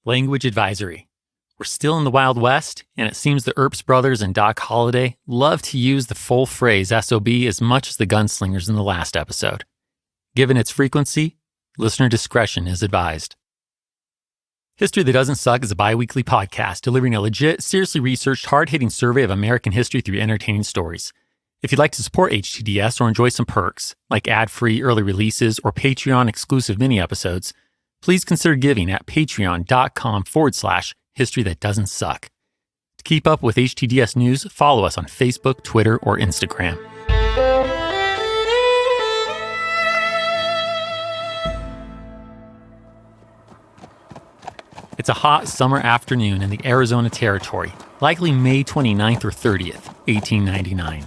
Language advisory. We're still in the Wild West, and it seems the Earps brothers and Doc Holliday love to use the full phrase SOB as much as the Gunslingers in the last episode. Given its frequency, listener discretion is advised. History That Doesn't Suck is a bi-weekly podcast delivering a legit, seriously researched, hard-hitting survey of American history through entertaining stories. If you'd like to support HTDS or enjoy some perks, like ad-free early releases or Patreon-exclusive mini-episodes, please consider giving at patreon.com/History That Doesn't Suck. To keep up with HTDS news, follow us on Facebook, Twitter, or Instagram. It's a hot summer afternoon in the Arizona Territory, likely May 29th or 30th, 1899.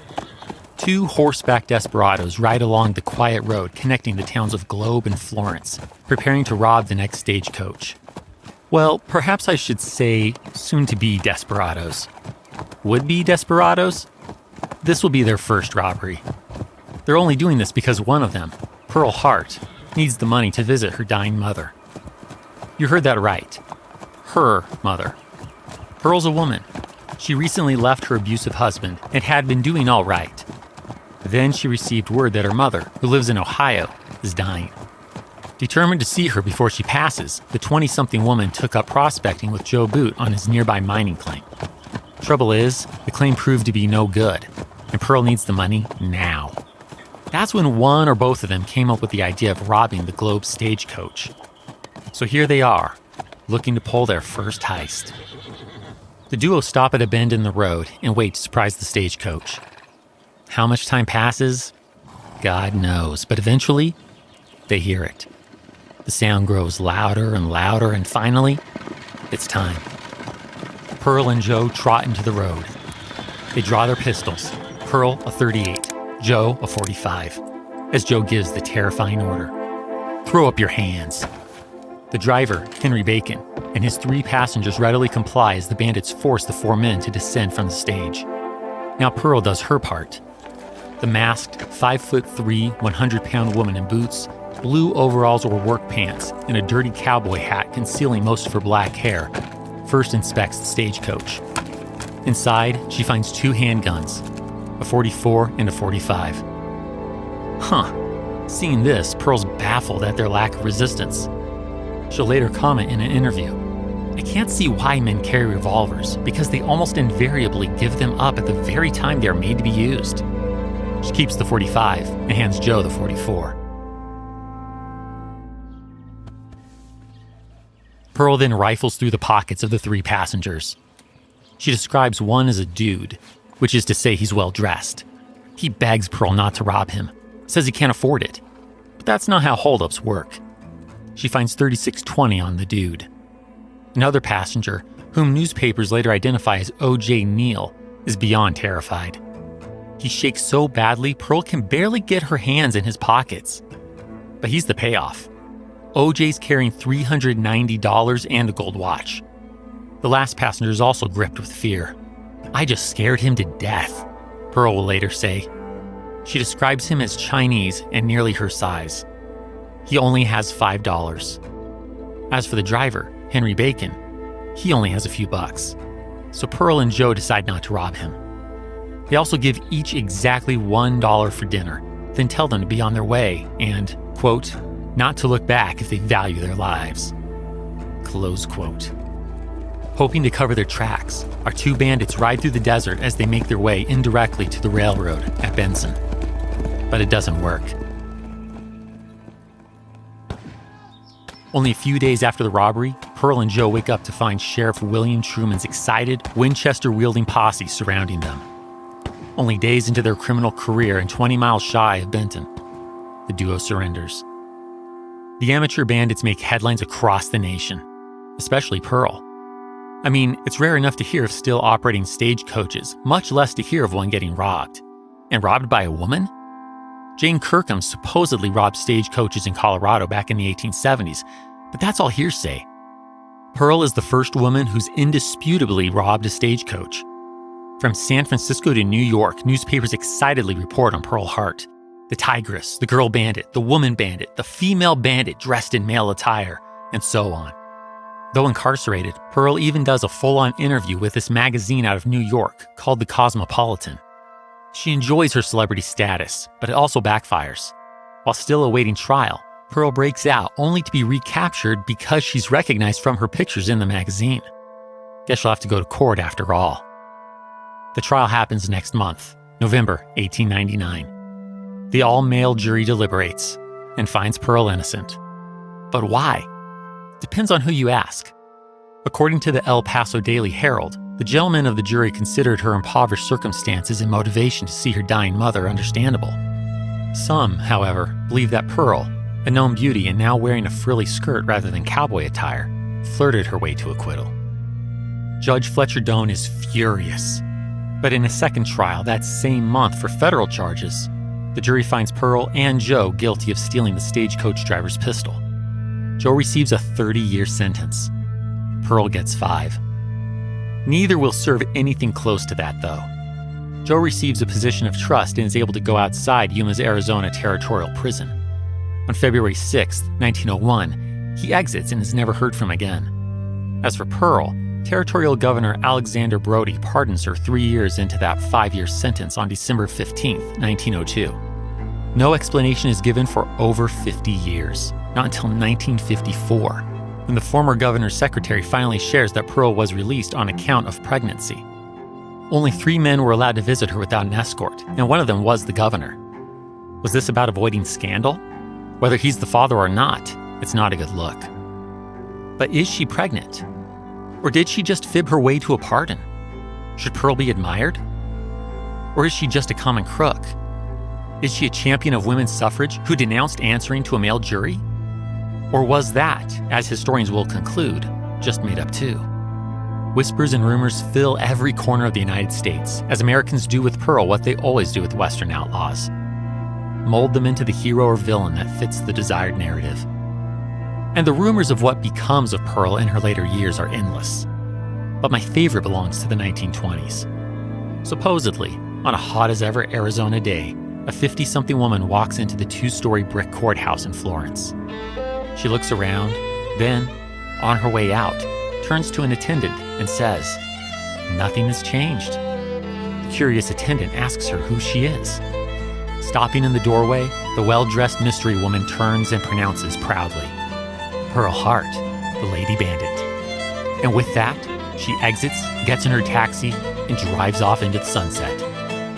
Two horseback desperados ride along the quiet road connecting the towns of Globe and Florence, preparing to rob the next stagecoach. Well, perhaps I should say soon-to-be desperados. Would-be desperados? This will be their first robbery. They're only doing this because one of them, Pearl Hart, needs the money to visit her dying mother. You heard that right. Her mother. Pearl's a woman. She recently left her abusive husband and had been doing all right. Then she received word that her mother, who lives in Ohio, is dying. Determined to see her before she passes, the 20-something woman took up prospecting with Joe Boot on his nearby mining claim. Trouble is, the claim proved to be no good, and Pearl needs the money now. That's when one or both of them came up with the idea of robbing the Globe stagecoach. So here they are, looking to pull their first heist. The duo stop at a bend in the road and wait to surprise the stagecoach. How much time passes? God knows, but eventually, they hear it. The sound grows louder and louder, and finally, it's time. Pearl and Joe trot into the road. They draw their pistols, Pearl a .38, Joe a .45, as Joe gives the terrifying order. Throw up your hands. The driver, Henry Bacon, and his 3 passengers readily comply as the bandits force the 4 men to descend from the stage. Now Pearl does her part. The masked, 5'3", 100-pound woman in boots, blue overalls or work pants, and a dirty cowboy hat concealing most of her black hair, first inspects the stagecoach. Inside, she finds 2 handguns, a .44 and a .45. Seeing this, Pearl's baffled at their lack of resistance. She'll later comment in an interview, "I can't see why men carry revolvers, because they almost invariably give them up at the very time they are made to be used." She keeps the .45 and hands Joe the .44. Pearl then rifles through the pockets of the 3 passengers. She describes one as a dude, which is to say he's well-dressed. He begs Pearl not to rob him, says he can't afford it. But that's not how holdups work. She finds $36.20 on the dude. Another passenger, whom newspapers later identify as O.J. Neal, is beyond terrified. He shakes so badly, Pearl can barely get her hands in his pockets. But he's the payoff. OJ's carrying $390 and a gold watch. The last passenger is also gripped with fear. "I just scared him to death," Pearl will later say. She describes him as Chinese and nearly her size. He only has $5. As for the driver, Henry Bacon, he only has a few bucks. So Pearl and Joe decide not to rob him. They also give each exactly $1 for dinner, then tell them to be on their way and, quote, not to look back if they value their lives. Close quote. Hoping to cover their tracks, our 2 bandits ride through the desert as they make their way indirectly to the railroad at Benson. But it doesn't work. Only a few days after the robbery, Pearl and Joe wake up to find Sheriff William Truman's excited, Winchester-wielding posse surrounding them. Only days into their criminal career and 20 miles shy of Benton, the duo surrenders. The amateur bandits make headlines across the nation, especially Pearl. I mean, it's rare enough to hear of still operating stagecoaches, much less to hear of one getting robbed. And robbed by a woman? Jane Kirkham supposedly robbed stagecoaches in Colorado back in the 1870s, but that's all hearsay. Pearl is the first woman who's indisputably robbed a stagecoach. From San Francisco to New York, newspapers excitedly report on Pearl Hart, the tigress, the girl bandit, the woman bandit, the female bandit dressed in male attire, and so on. Though incarcerated, Pearl even does a full-on interview with this magazine out of New York called The Cosmopolitan. She enjoys her celebrity status, but it also backfires. While still awaiting trial, Pearl breaks out only to be recaptured because she's recognized from her pictures in the magazine. Guess she'll have to go to court after all. The trial happens next month, November 1899. The all-male jury deliberates and finds Pearl innocent. But why? Depends on who you ask. According to the El Paso Daily Herald, the gentlemen of the jury considered her impoverished circumstances and motivation to see her dying mother understandable. Some, however, believe that Pearl, a known beauty and now wearing a frilly skirt rather than cowboy attire, flirted her way to acquittal. Judge Fletcher Doane is furious. But in a second trial that same month for federal charges, the jury finds Pearl and Joe guilty of stealing the stagecoach driver's pistol. Joe receives a 30-year sentence. Pearl gets 5. Neither will serve anything close to that, though. Joe receives a position of trust and is able to go outside Yuma's Arizona Territorial Prison. On February 6, 1901, he exits and is never heard from again. As for Pearl, Territorial Governor Alexander Brody pardons her 3 years into that 5-year sentence on December 15, 1902. No explanation is given for over 50 years, not until 1954, when the former governor's secretary finally shares that Pearl was released on account of pregnancy. Only 3 men were allowed to visit her without an escort, and one of them was the governor. Was this about avoiding scandal? Whether he's the father or not, it's not a good look. But is she pregnant? Or did she just fib her way to a pardon? Should Pearl be admired? Or is she just a common crook? Is she a champion of women's suffrage who denounced answering to a male jury? Or was that, as historians will conclude, just made up too? Whispers and rumors fill every corner of the United States, as Americans do with Pearl what they always do with Western outlaws: mold them into the hero or villain that fits the desired narrative. And the rumors of what becomes of Pearl in her later years are endless. But my favorite belongs to the 1920s. Supposedly, on a hot-as-ever Arizona day, a 50-something woman walks into the 2-story brick courthouse in Florence. She looks around, then, on her way out, turns to an attendant and says, "Nothing has changed." The curious attendant asks her who she is. Stopping in the doorway, the well-dressed mystery woman turns and pronounces proudly, "Pearl Hart, the Lady Bandit." And with that, she exits, gets in her taxi, and drives off into the sunset,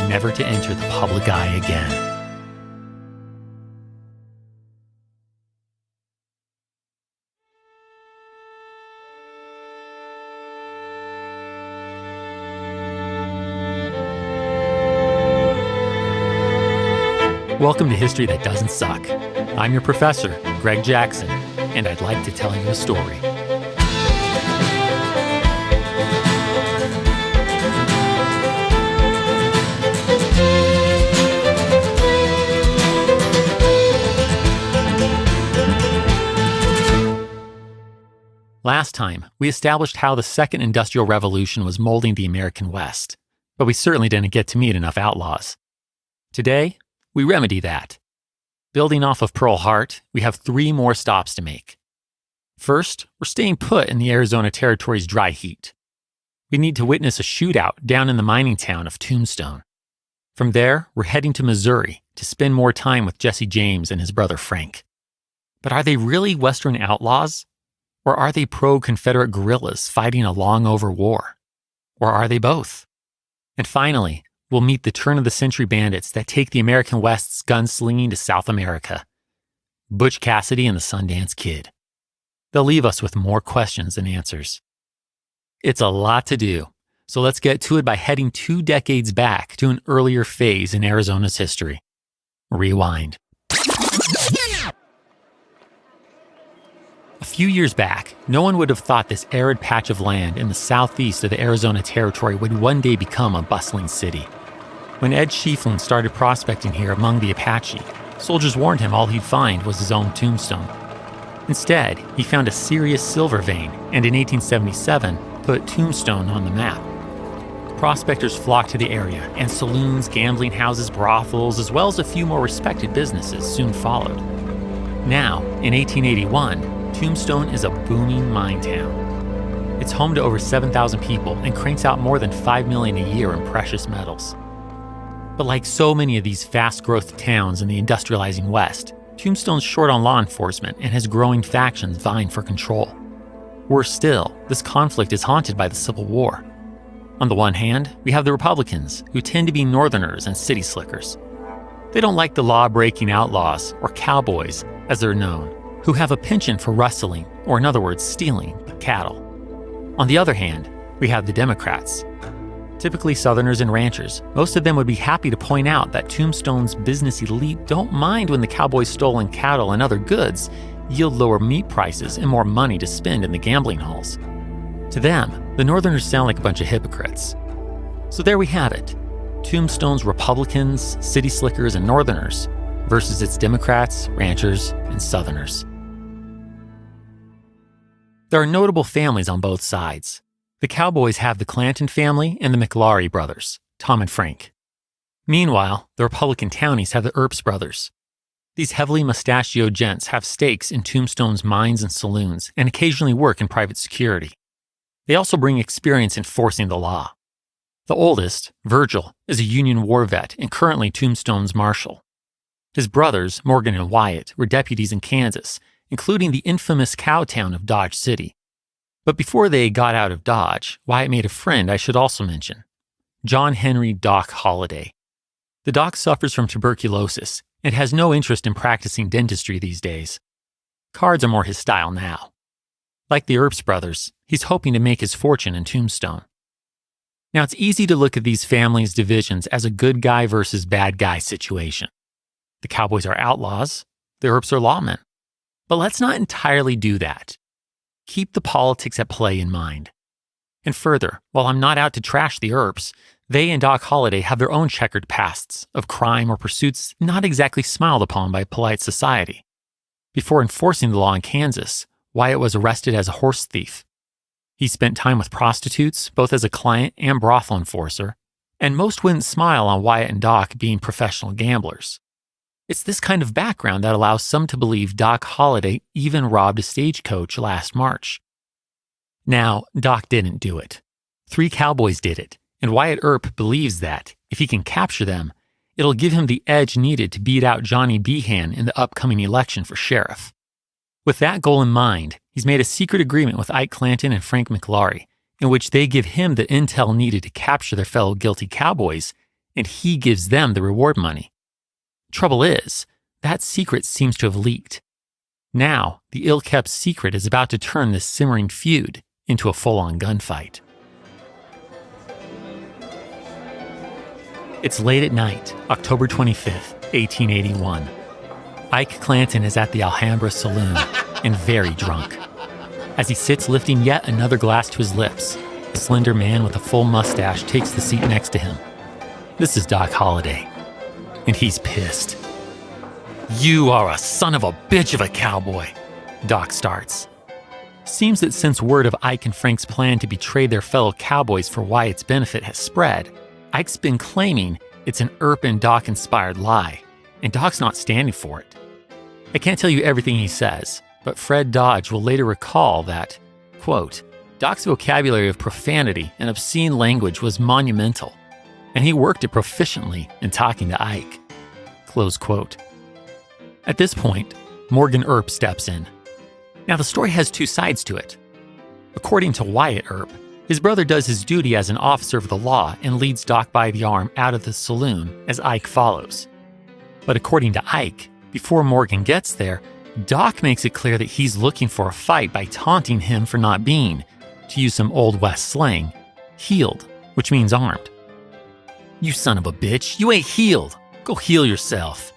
never to enter the public eye again. Welcome to History That Doesn't Suck. I'm your professor, Greg Jackson, and I'd like to tell you a story. Last time, we established how the Second Industrial Revolution was molding the American West, but we certainly didn't get to meet enough outlaws. Today, we remedy that. Building off of Pearl Hart, we have 3 more stops to make. First, we're staying put in the Arizona Territory's dry heat. We need to witness a shootout down in the mining town of Tombstone. From there, we're heading to Missouri to spend more time with Jesse James and his brother Frank. But are they really Western outlaws? Or are they pro-Confederate guerrillas fighting a long-over war? Or are they both? And finally, we'll meet the turn-of-the-century bandits that take the American West's gunslinging to South America. Butch Cassidy and the Sundance Kid. They'll leave us with more questions than answers. It's a lot to do, so let's get to it by heading 2 decades back to an earlier phase in Arizona's history. Rewind. A few years back, no one would have thought this arid patch of land in the southeast of the Arizona Territory would one day become a bustling city. When Ed Schieffelin started prospecting here among the Apache, soldiers warned him all he'd find was his own tombstone. Instead, he found a serious silver vein and in 1877 put Tombstone on the map. Prospectors flocked to the area, and saloons, gambling houses, brothels, as well as a few more respected businesses soon followed. Now, in 1881, Tombstone is a booming mine town. It's home to over 7,000 people and cranks out more than $5 million a year in precious metals. But like so many of these fast-growth towns in the industrializing West, Tombstone's short on law enforcement and has growing factions vying for control. Worse still, this conflict is haunted by the Civil War. On the one hand, we have the Republicans, who tend to be Northerners and city slickers. They don't like the law-breaking outlaws, or cowboys, as they're known, who have a penchant for rustling, or in other words, stealing, cattle. On the other hand, we have the Democrats. Typically Southerners and ranchers, most of them would be happy to point out that Tombstone's business elite don't mind when the cowboys' stolen cattle and other goods yield lower meat prices and more money to spend in the gambling halls. To them, the Northerners sound like a bunch of hypocrites. So there we have it. Tombstone's Republicans, city slickers, and Northerners versus its Democrats, ranchers, and Southerners. There are notable families on both sides. The Cowboys have the Clanton family and the McLaury brothers, Tom and Frank. Meanwhile, the Republican townies have the Earps brothers. These heavily mustachioed gents have stakes in Tombstone's mines and saloons and occasionally work in private security. They also bring experience enforcing the law. The oldest, Virgil, is a Union War vet and currently Tombstone's marshal. His brothers, Morgan and Wyatt, were deputies in Kansas, including the infamous cow town of Dodge City. But before they got out of Dodge, Wyatt made a friend I should also mention, John Henry Doc Holliday. The doc suffers from tuberculosis and has no interest in practicing dentistry these days. Cards are more his style now. Like the Earps brothers, he's hoping to make his fortune in Tombstone. Now, it's easy to look at these families' divisions as a good guy versus bad guy situation. The Cowboys are outlaws, the Earps are lawmen. But let's not entirely do that. Keep the politics at play in mind. And further, while I'm not out to trash the Earps, they and Doc Holliday have their own checkered pasts of crime or pursuits not exactly smiled upon by polite society. Before enforcing the law in Kansas, Wyatt was arrested as a horse thief. He spent time with prostitutes, both as a client and brothel enforcer, and most wouldn't smile on Wyatt and Doc being professional gamblers. It's this kind of background that allows some to believe Doc Holliday even robbed a stagecoach last March. Now, Doc didn't do it. 3 cowboys did it, and Wyatt Earp believes that, if he can capture them, it'll give him the edge needed to beat out Johnny Behan in the upcoming election for sheriff. With that goal in mind, he's made a secret agreement with Ike Clanton and Frank McLaury, in which they give him the intel needed to capture their fellow guilty cowboys, and he gives them the reward money. Trouble is, that secret seems to have leaked. Now, the ill-kept secret is about to turn this simmering feud into a full-on gunfight. It's late at night, October 25th, 1881. Ike Clanton is at the Alhambra Saloon and very drunk. As he sits lifting yet another glass to his lips, a slender man with a full mustache takes the seat next to him. This is Doc Holliday, and he's pissed. "You are a son of a bitch of a cowboy," Doc starts. Seems that since word of Ike and Frank's plan to betray their fellow cowboys for Wyatt's benefit has spread, Ike's been claiming it's an Earp and Doc-inspired lie, and Doc's not standing for it. I can't tell you everything he says, but Fred Dodge will later recall that, quote, Doc's vocabulary of profanity and obscene language was monumental, and he worked it proficiently in talking to Ike, close quote. At this point, Morgan Earp steps in. Now, the story has 2 sides to it. According to Wyatt Earp, his brother does his duty as an officer of the law and leads Doc by the arm out of the saloon as Ike follows. But according to Ike, before Morgan gets there, Doc makes it clear that he's looking for a fight by taunting him for not being, to use some Old West slang, healed, which means armed. "You son of a bitch, you ain't healed. Go heal yourself."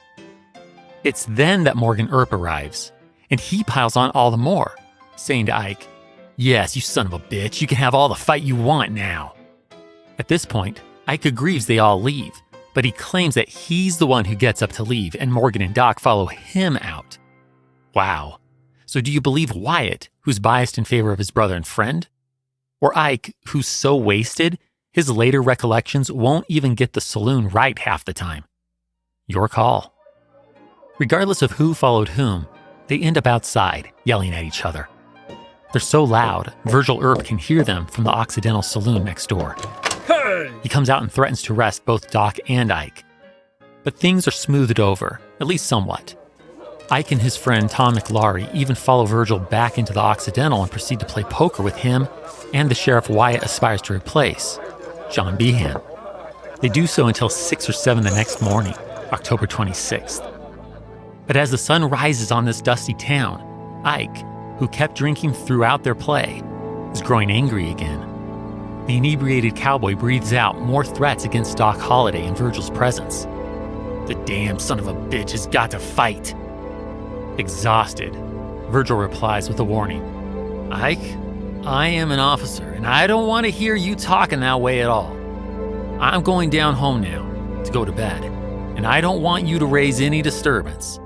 It's then that Morgan Earp arrives, and he piles on all the more, saying to Ike, "Yes, you son of a bitch, you can have all the fight you want now." At this point, Ike agrees they all leave, but he claims that he's the one who gets up to leave and Morgan and Doc follow him out. Wow. So do you believe Wyatt, who's biased in favor of his brother and friend? Or Ike, who's so wasted, his later recollections won't even get the saloon right half the time? Your call. Regardless of who followed whom, They end up outside, yelling at each other. They're so loud, Virgil Earp can hear them from the Occidental Saloon next door. Hey! He comes out and threatens to arrest both Doc and Ike. But things are smoothed over, at least somewhat. Ike and his friend Tom McLaury even follow Virgil back into the Occidental and proceed to play poker with him and the sheriff Wyatt aspires to replace, John Behan. They do so until 6 or 7 the next morning, October 26th. But as the sun rises on this dusty town, Ike, who kept drinking throughout their play, is growing angry again. The inebriated cowboy breathes out more threats against Doc Holliday in Virgil's presence. The damn son of a bitch has got to fight. Exhausted, Virgil replies with a warning. Ike, I am an officer, and I don't want to hear you talking that way at all. I'm going down home now to go to bed, and I don't want you to raise any disturbance.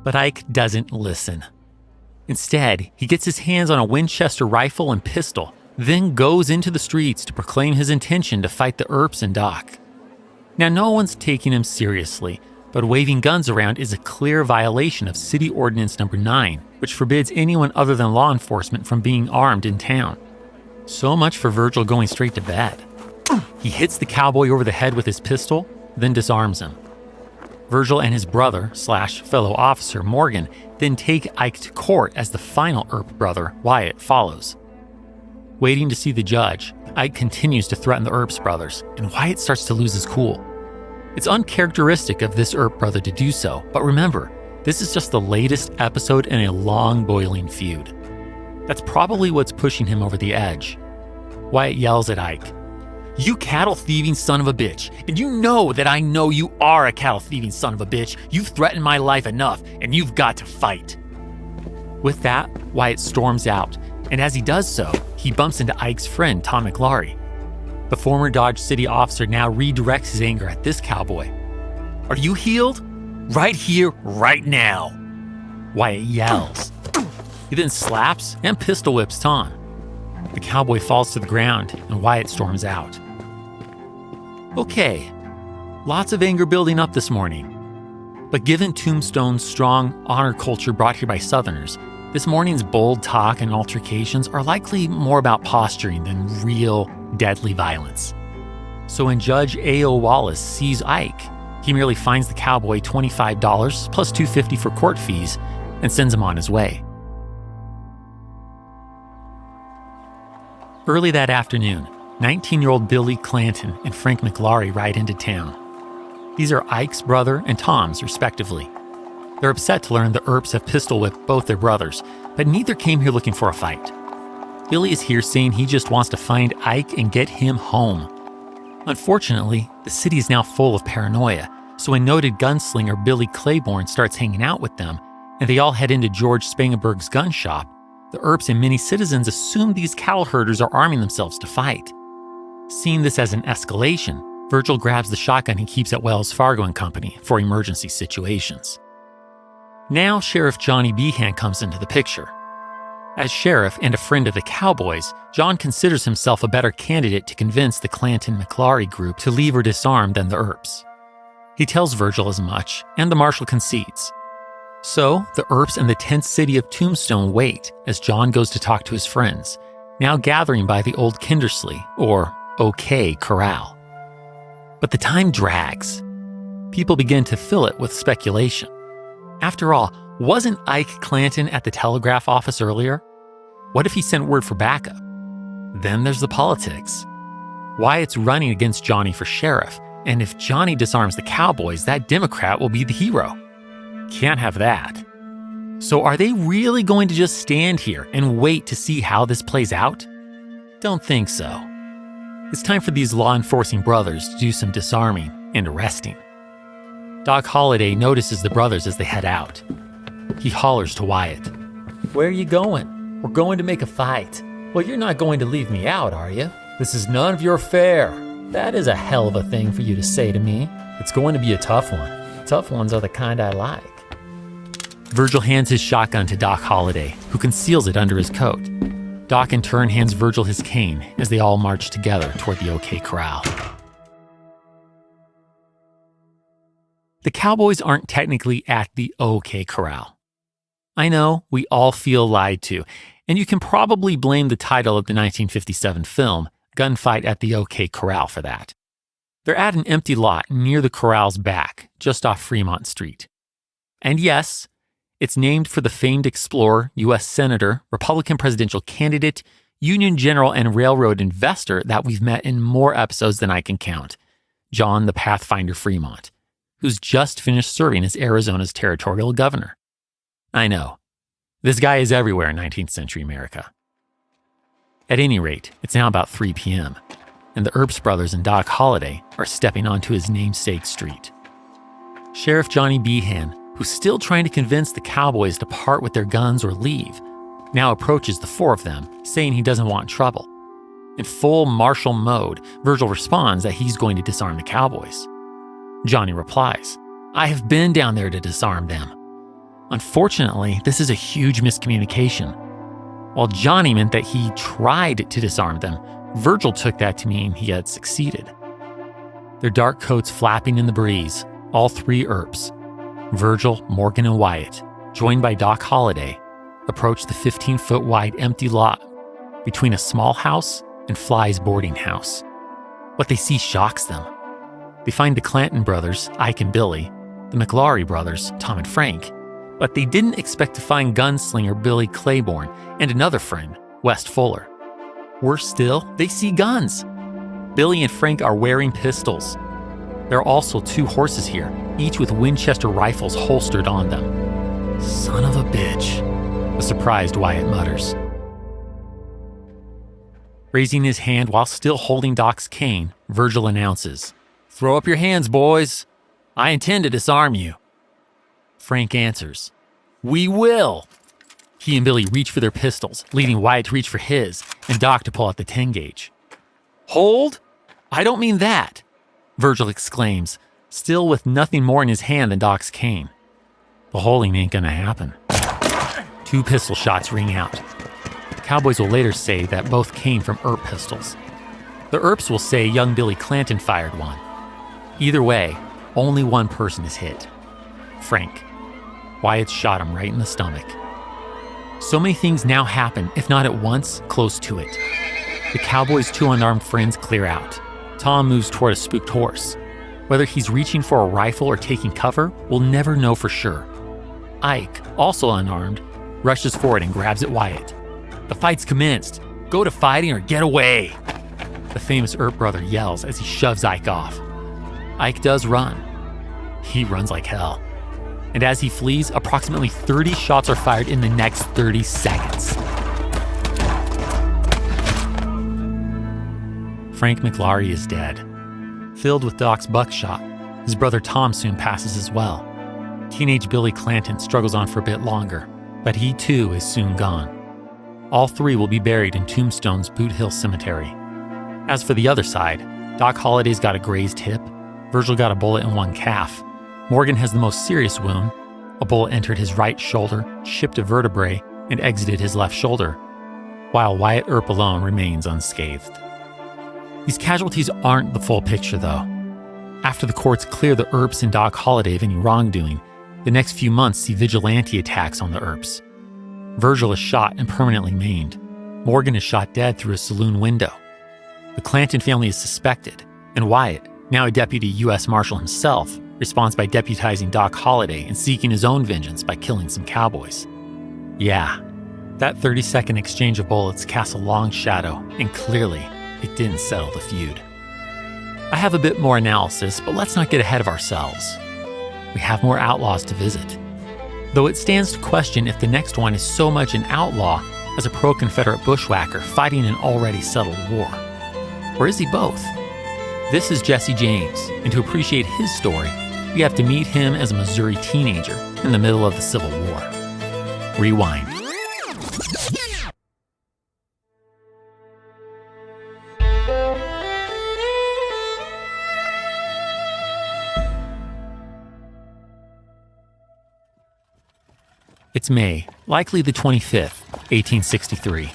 But Ike doesn't listen. Instead, he gets his hands on a Winchester rifle and pistol, then goes into the streets to proclaim his intention to fight the Earps and Doc. Now, no one's taking him seriously, but waving guns around is a clear violation of City Ordinance Number 9, which forbids anyone other than law enforcement from being armed in town. So much for Virgil going straight to bed. He hits the cowboy over the head with his pistol, then disarms him. Virgil and his brother/fellow officer Morgan then take Ike to court as the final Earp brother, Wyatt, follows. Waiting to see the judge, Ike continues to threaten the Earps brothers, and Wyatt starts to lose his cool. It's uncharacteristic of this Earp brother to do so, but remember, this is just the latest episode in a long boiling feud. That's probably what's pushing him over the edge. Wyatt yells at Ike, "You cattle-thieving son of a bitch, and you know that I know you are a cattle-thieving son of a bitch. You've threatened my life enough, and you've got to fight." With that, Wyatt storms out, and as he does so, he bumps into Ike's friend, Tom McLaury. The former Dodge City officer now redirects his anger at this cowboy. "Are you healed? Right here, right now," Wyatt yells. He then slaps and pistol whips Tom. The cowboy falls to the ground, and Wyatt storms out. Okay, lots of anger building up this morning. But given Tombstone's strong honor culture brought here by Southerners, this morning's bold talk and altercations are likely more about posturing than real, deadly violence. So when Judge A.O. Wallace sees Ike, he merely fines the cowboy $25 plus $250 for court fees and sends him on his way. Early that afternoon, 19-year-old Billy Clanton and Frank McLaury ride into town. These are Ike's brother and Tom's, respectively. They're upset to learn the Earps have pistol-whipped both their brothers, but neither came here looking for a fight. Billy is here saying he just wants to find Ike and get him home. Unfortunately, the city is now full of paranoia, so a noted gunslinger Billy Claiborne starts hanging out with them, and they all head into George Spangenberg's gun shop. The Earps and many citizens assume these cattle herders are arming themselves to fight. Seeing this as an escalation, Virgil grabs the shotgun he keeps at Wells Fargo and Company for emergency situations. Now Sheriff Johnny Behan comes into the picture. As sheriff and a friend of the Cowboys, John considers himself a better candidate to convince the Clanton-McLaury group to leave or disarm than the Earps. He tells Virgil as much, and the marshal concedes. So, the Earps and the tense city of Tombstone wait as John goes to talk to his friends, now gathering by the old Kindersley, or OK, Corral. But the time drags. People begin to fill it with speculation. After all, wasn't Ike Clanton at the telegraph office earlier? What if he sent word for backup? Then there's the politics. Wyatt's running against Johnny for sheriff, and if Johnny disarms the Cowboys, that Democrat will be the hero. Can't have that. So are they really going to just stand here and wait to see how this plays out? Don't think so. It's time for these law-enforcing brothers to do some disarming and arresting. Doc Holliday notices the brothers as they head out. He hollers to Wyatt. "Where are you going? We're going to make a fight." "Well, you're not going to leave me out, are you? This is none of your affair." "That is a hell of a thing for you to say to me." "It's going to be a tough one. Tough ones are the kind I like." Virgil hands his shotgun to Doc Holliday, who conceals it under his coat. Doc in turn hands Virgil his cane as they all march together toward the OK Corral. the cowboys aren't technically at the OK Corral. I know, we all feel lied to, and you can probably blame the title of the 1957 film, Gunfight at the OK Corral, for that. They're at an empty lot near the corral's back, just off Fremont Street. And yes, it's named for the famed explorer, U.S. Senator, Republican presidential candidate, Union General, and railroad investor that we've met in more episodes than I can count, John the Pathfinder Fremont, who's just finished serving as Arizona's territorial governor. I know, this guy is everywhere in 19th century America. At any rate, it's now about 3 p.m., and the Earps brothers and Doc Holliday are stepping onto his namesake street. Sheriff Johnny Behan, who's still trying to convince the cowboys to part with their guns or leave, now approaches the four of them, saying he doesn't want trouble. In full martial mode, Virgil responds that he's going to disarm the cowboys. Johnny replies, "I have been down there to disarm them." Unfortunately, this is a huge miscommunication. While Johnny meant that he tried to disarm them, Virgil took that to mean he had succeeded. Their dark coats flapping in the breeze, all three Earps, Virgil, Morgan, and Wyatt, joined by Doc Holliday, approach the 15-foot wide empty lot between a small house and Fly's boarding house. What they see shocks them. They find the Clanton brothers, Ike and Billy, the McLaury brothers, Tom and Frank, but they didn't expect to find gunslinger Billy Claiborne and another friend, West Fuller. Worse still, they see guns. Billy and Frank are wearing pistols. There are also 2 horses here, each with Winchester rifles holstered on them. "Son of a bitch," a surprised Wyatt mutters. Raising his hand while still holding Doc's cane, Virgil announces, "Throw up your hands, boys. I intend to disarm you." Frank answers, "We will." He and Billy reach for their pistols, leading Wyatt to reach for his, and Doc to pull out the 10-gauge. "Hold? I don't mean that," Virgil exclaims, still with nothing more in his hand than Doc's cane. The holding ain't gonna happen. 2 pistol shots ring out. The cowboys will later say that both came from Earp pistols. The Earps will say young Billy Clanton fired one. Either way, only one person is hit. Frank. Wyatt shot him right in the stomach. So many things now happen, if not at once, close to it. The cowboys' 2 unarmed friends clear out. Tom moves toward a spooked horse. Whether he's reaching for a rifle or taking cover, we'll never know for sure. Ike, also unarmed, rushes forward and grabs at Wyatt. "The fight's commenced. Go to fighting or get away," the famous Earp brother yells as he shoves Ike off. Ike does run. He runs like hell. And as he flees, approximately 30 shots are fired in the next 30 seconds. Frank McLaury is dead. Filled with Doc's buckshot, his brother Tom soon passes as well. Teenage Billy Clanton struggles on for a bit longer, but he too is soon gone. All 3 will be buried in Tombstone's Boot Hill Cemetery. As for the other side, Doc Holliday's got a grazed hip, Virgil got a bullet in one calf, Morgan has the most serious wound. A bullet entered his right shoulder, chipped a vertebrae, and exited his left shoulder, while Wyatt Earp alone remains unscathed. These casualties aren't the full picture, though. After the courts clear the Earps and Doc Holliday of any wrongdoing, the next few months see vigilante attacks on the Earps. Virgil is shot and permanently maimed. Morgan is shot dead through a saloon window. The Clanton family is suspected, and Wyatt, now a deputy U.S. Marshal himself, responds by deputizing Doc Holliday and seeking his own vengeance by killing some cowboys. Yeah, that 30-second exchange of bullets casts a long shadow, and clearly, it didn't settle the feud. I have a bit more analysis, but let's not get ahead of ourselves. We have more outlaws to visit. Though it stands to question if the next one is so much an outlaw as a pro-Confederate bushwhacker fighting an already settled war. Or is he both? This is Jesse James, and to appreciate his story, we have to meet him as a Missouri teenager in the middle of the Civil War. Rewind. It's May, likely the 25th, 1863.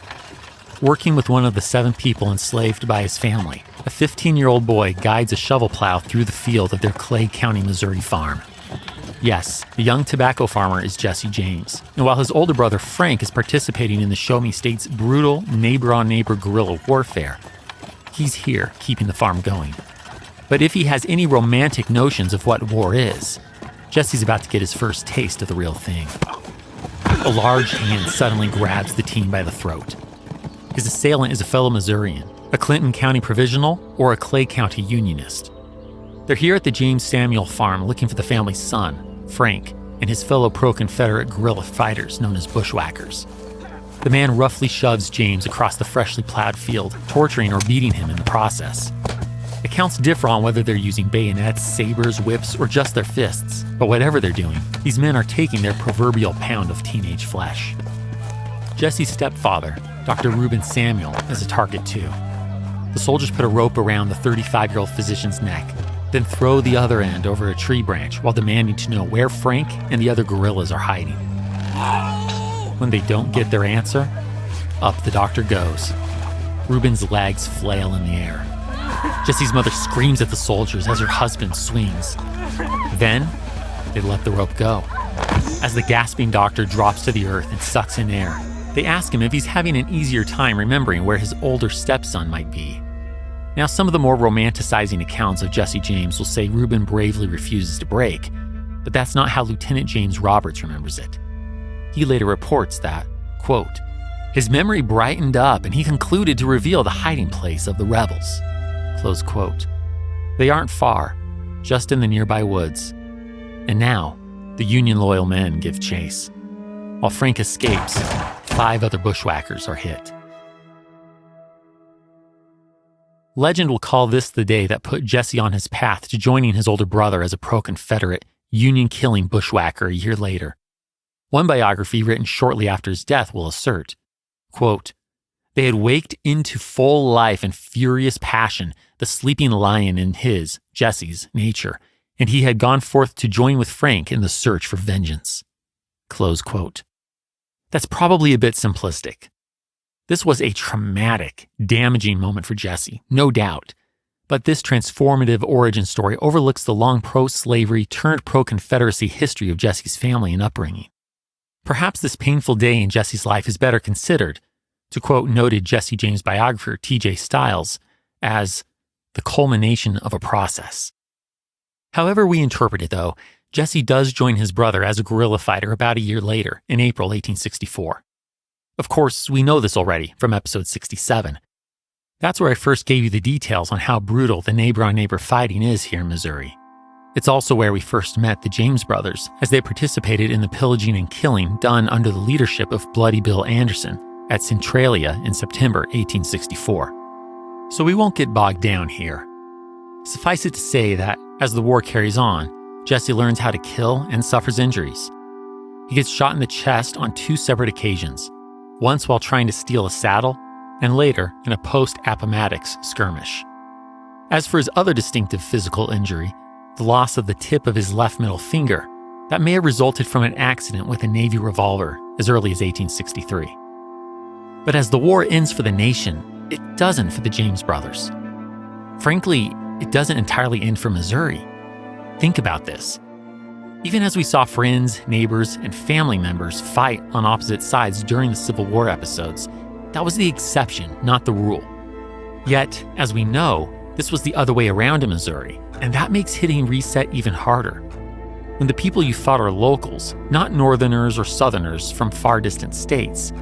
Working with one of the 7 people enslaved by his family, a 15-year-old boy guides a shovel plow through the field of their Clay County, Missouri farm. Yes, the young tobacco farmer is Jesse James, and while his older brother Frank is participating in the Show Me State's brutal neighbor-on-neighbor guerrilla warfare, he's here keeping the farm going. But if he has any romantic notions of what war is, Jesse's about to get his first taste of the real thing. A large hand suddenly grabs the teen by the throat. His assailant is a fellow Missourian, a Clinton County provisional, or a Clay County unionist. They're here at the James Samuel farm looking for the family's son, Frank, and his fellow pro-Confederate guerrilla fighters known as bushwhackers. The man roughly shoves James across the freshly plowed field, torturing or beating him in the process. Accounts differ on whether they're using bayonets, sabers, whips, or just their fists, but whatever they're doing, these men are taking their proverbial pound of teenage flesh. Jesse's stepfather, Dr. Reuben Samuel, is a target too. The soldiers put a rope around the 35-year-old physician's neck, then throw the other end over a tree branch while demanding to know where Frank and the other guerrillas are hiding. When they don't get their answer, up the doctor goes. Reuben's legs flail in the air. Jesse's mother screams at the soldiers as her husband swings. Then, they let the rope go. As the gasping doctor drops to the earth and sucks in air, they ask him if he's having an easier time remembering where his older stepson might be. Now, some of the more romanticizing accounts of Jesse James will say Reuben bravely refuses to break, but that's not how Lieutenant James Roberts remembers it. He later reports that, quote, his memory brightened up and he concluded to reveal the hiding place of the rebels. Close quote. They aren't far, just in the nearby woods. And now, the Union-loyal men give chase. While Frank escapes, 5 other bushwhackers are hit. Legend will call this the day that put Jesse on his path to joining his older brother as a pro-Confederate, Union-killing bushwhacker a year later. One biography written shortly after his death will assert, quote, they had waked into full life and furious passion the sleeping lion in his, Jesse's, nature, and he had gone forth to join with Frank in the search for vengeance. Close quote. That's probably a bit simplistic. This was a traumatic, damaging moment for Jesse, no doubt. But this transformative origin story overlooks the long pro-slavery turned pro-Confederacy history of Jesse's family and upbringing. Perhaps this painful day in Jesse's life is better considered, to quote noted Jesse James biographer T.J. Stiles, as the culmination of a process. However we interpret it, though, Jesse does join his brother as a guerrilla fighter about a year later, in April 1864. Of course, we know this already from episode 67. That's where I first gave you the details on how brutal the neighbor-on-neighbor fighting is here in Missouri. It's also where we first met the James brothers as they participated in the pillaging and killing done under the leadership of Bloody Bill Anderson at Centralia in September 1864. So we won't get bogged down here. Suffice it to say that as the war carries on, Jesse learns how to kill and suffers injuries. He gets shot in the chest on 2 separate occasions, once while trying to steal a saddle, and later in a post-Appomattox skirmish. As for his other distinctive physical injury, the loss of the tip of his left middle finger, that may have resulted from an accident with a Navy revolver as early as 1863. But as the war ends for the nation, it doesn't for the James brothers. Frankly, it doesn't entirely end for Missouri. Think about this. Even as we saw friends, neighbors, and family members fight on opposite sides during the Civil War episodes, that was the exception, not the rule. Yet, as we know, this was the other way around in Missouri, and that makes hitting reset even harder. When the people you fought are locals, not northerners or southerners from far distant states,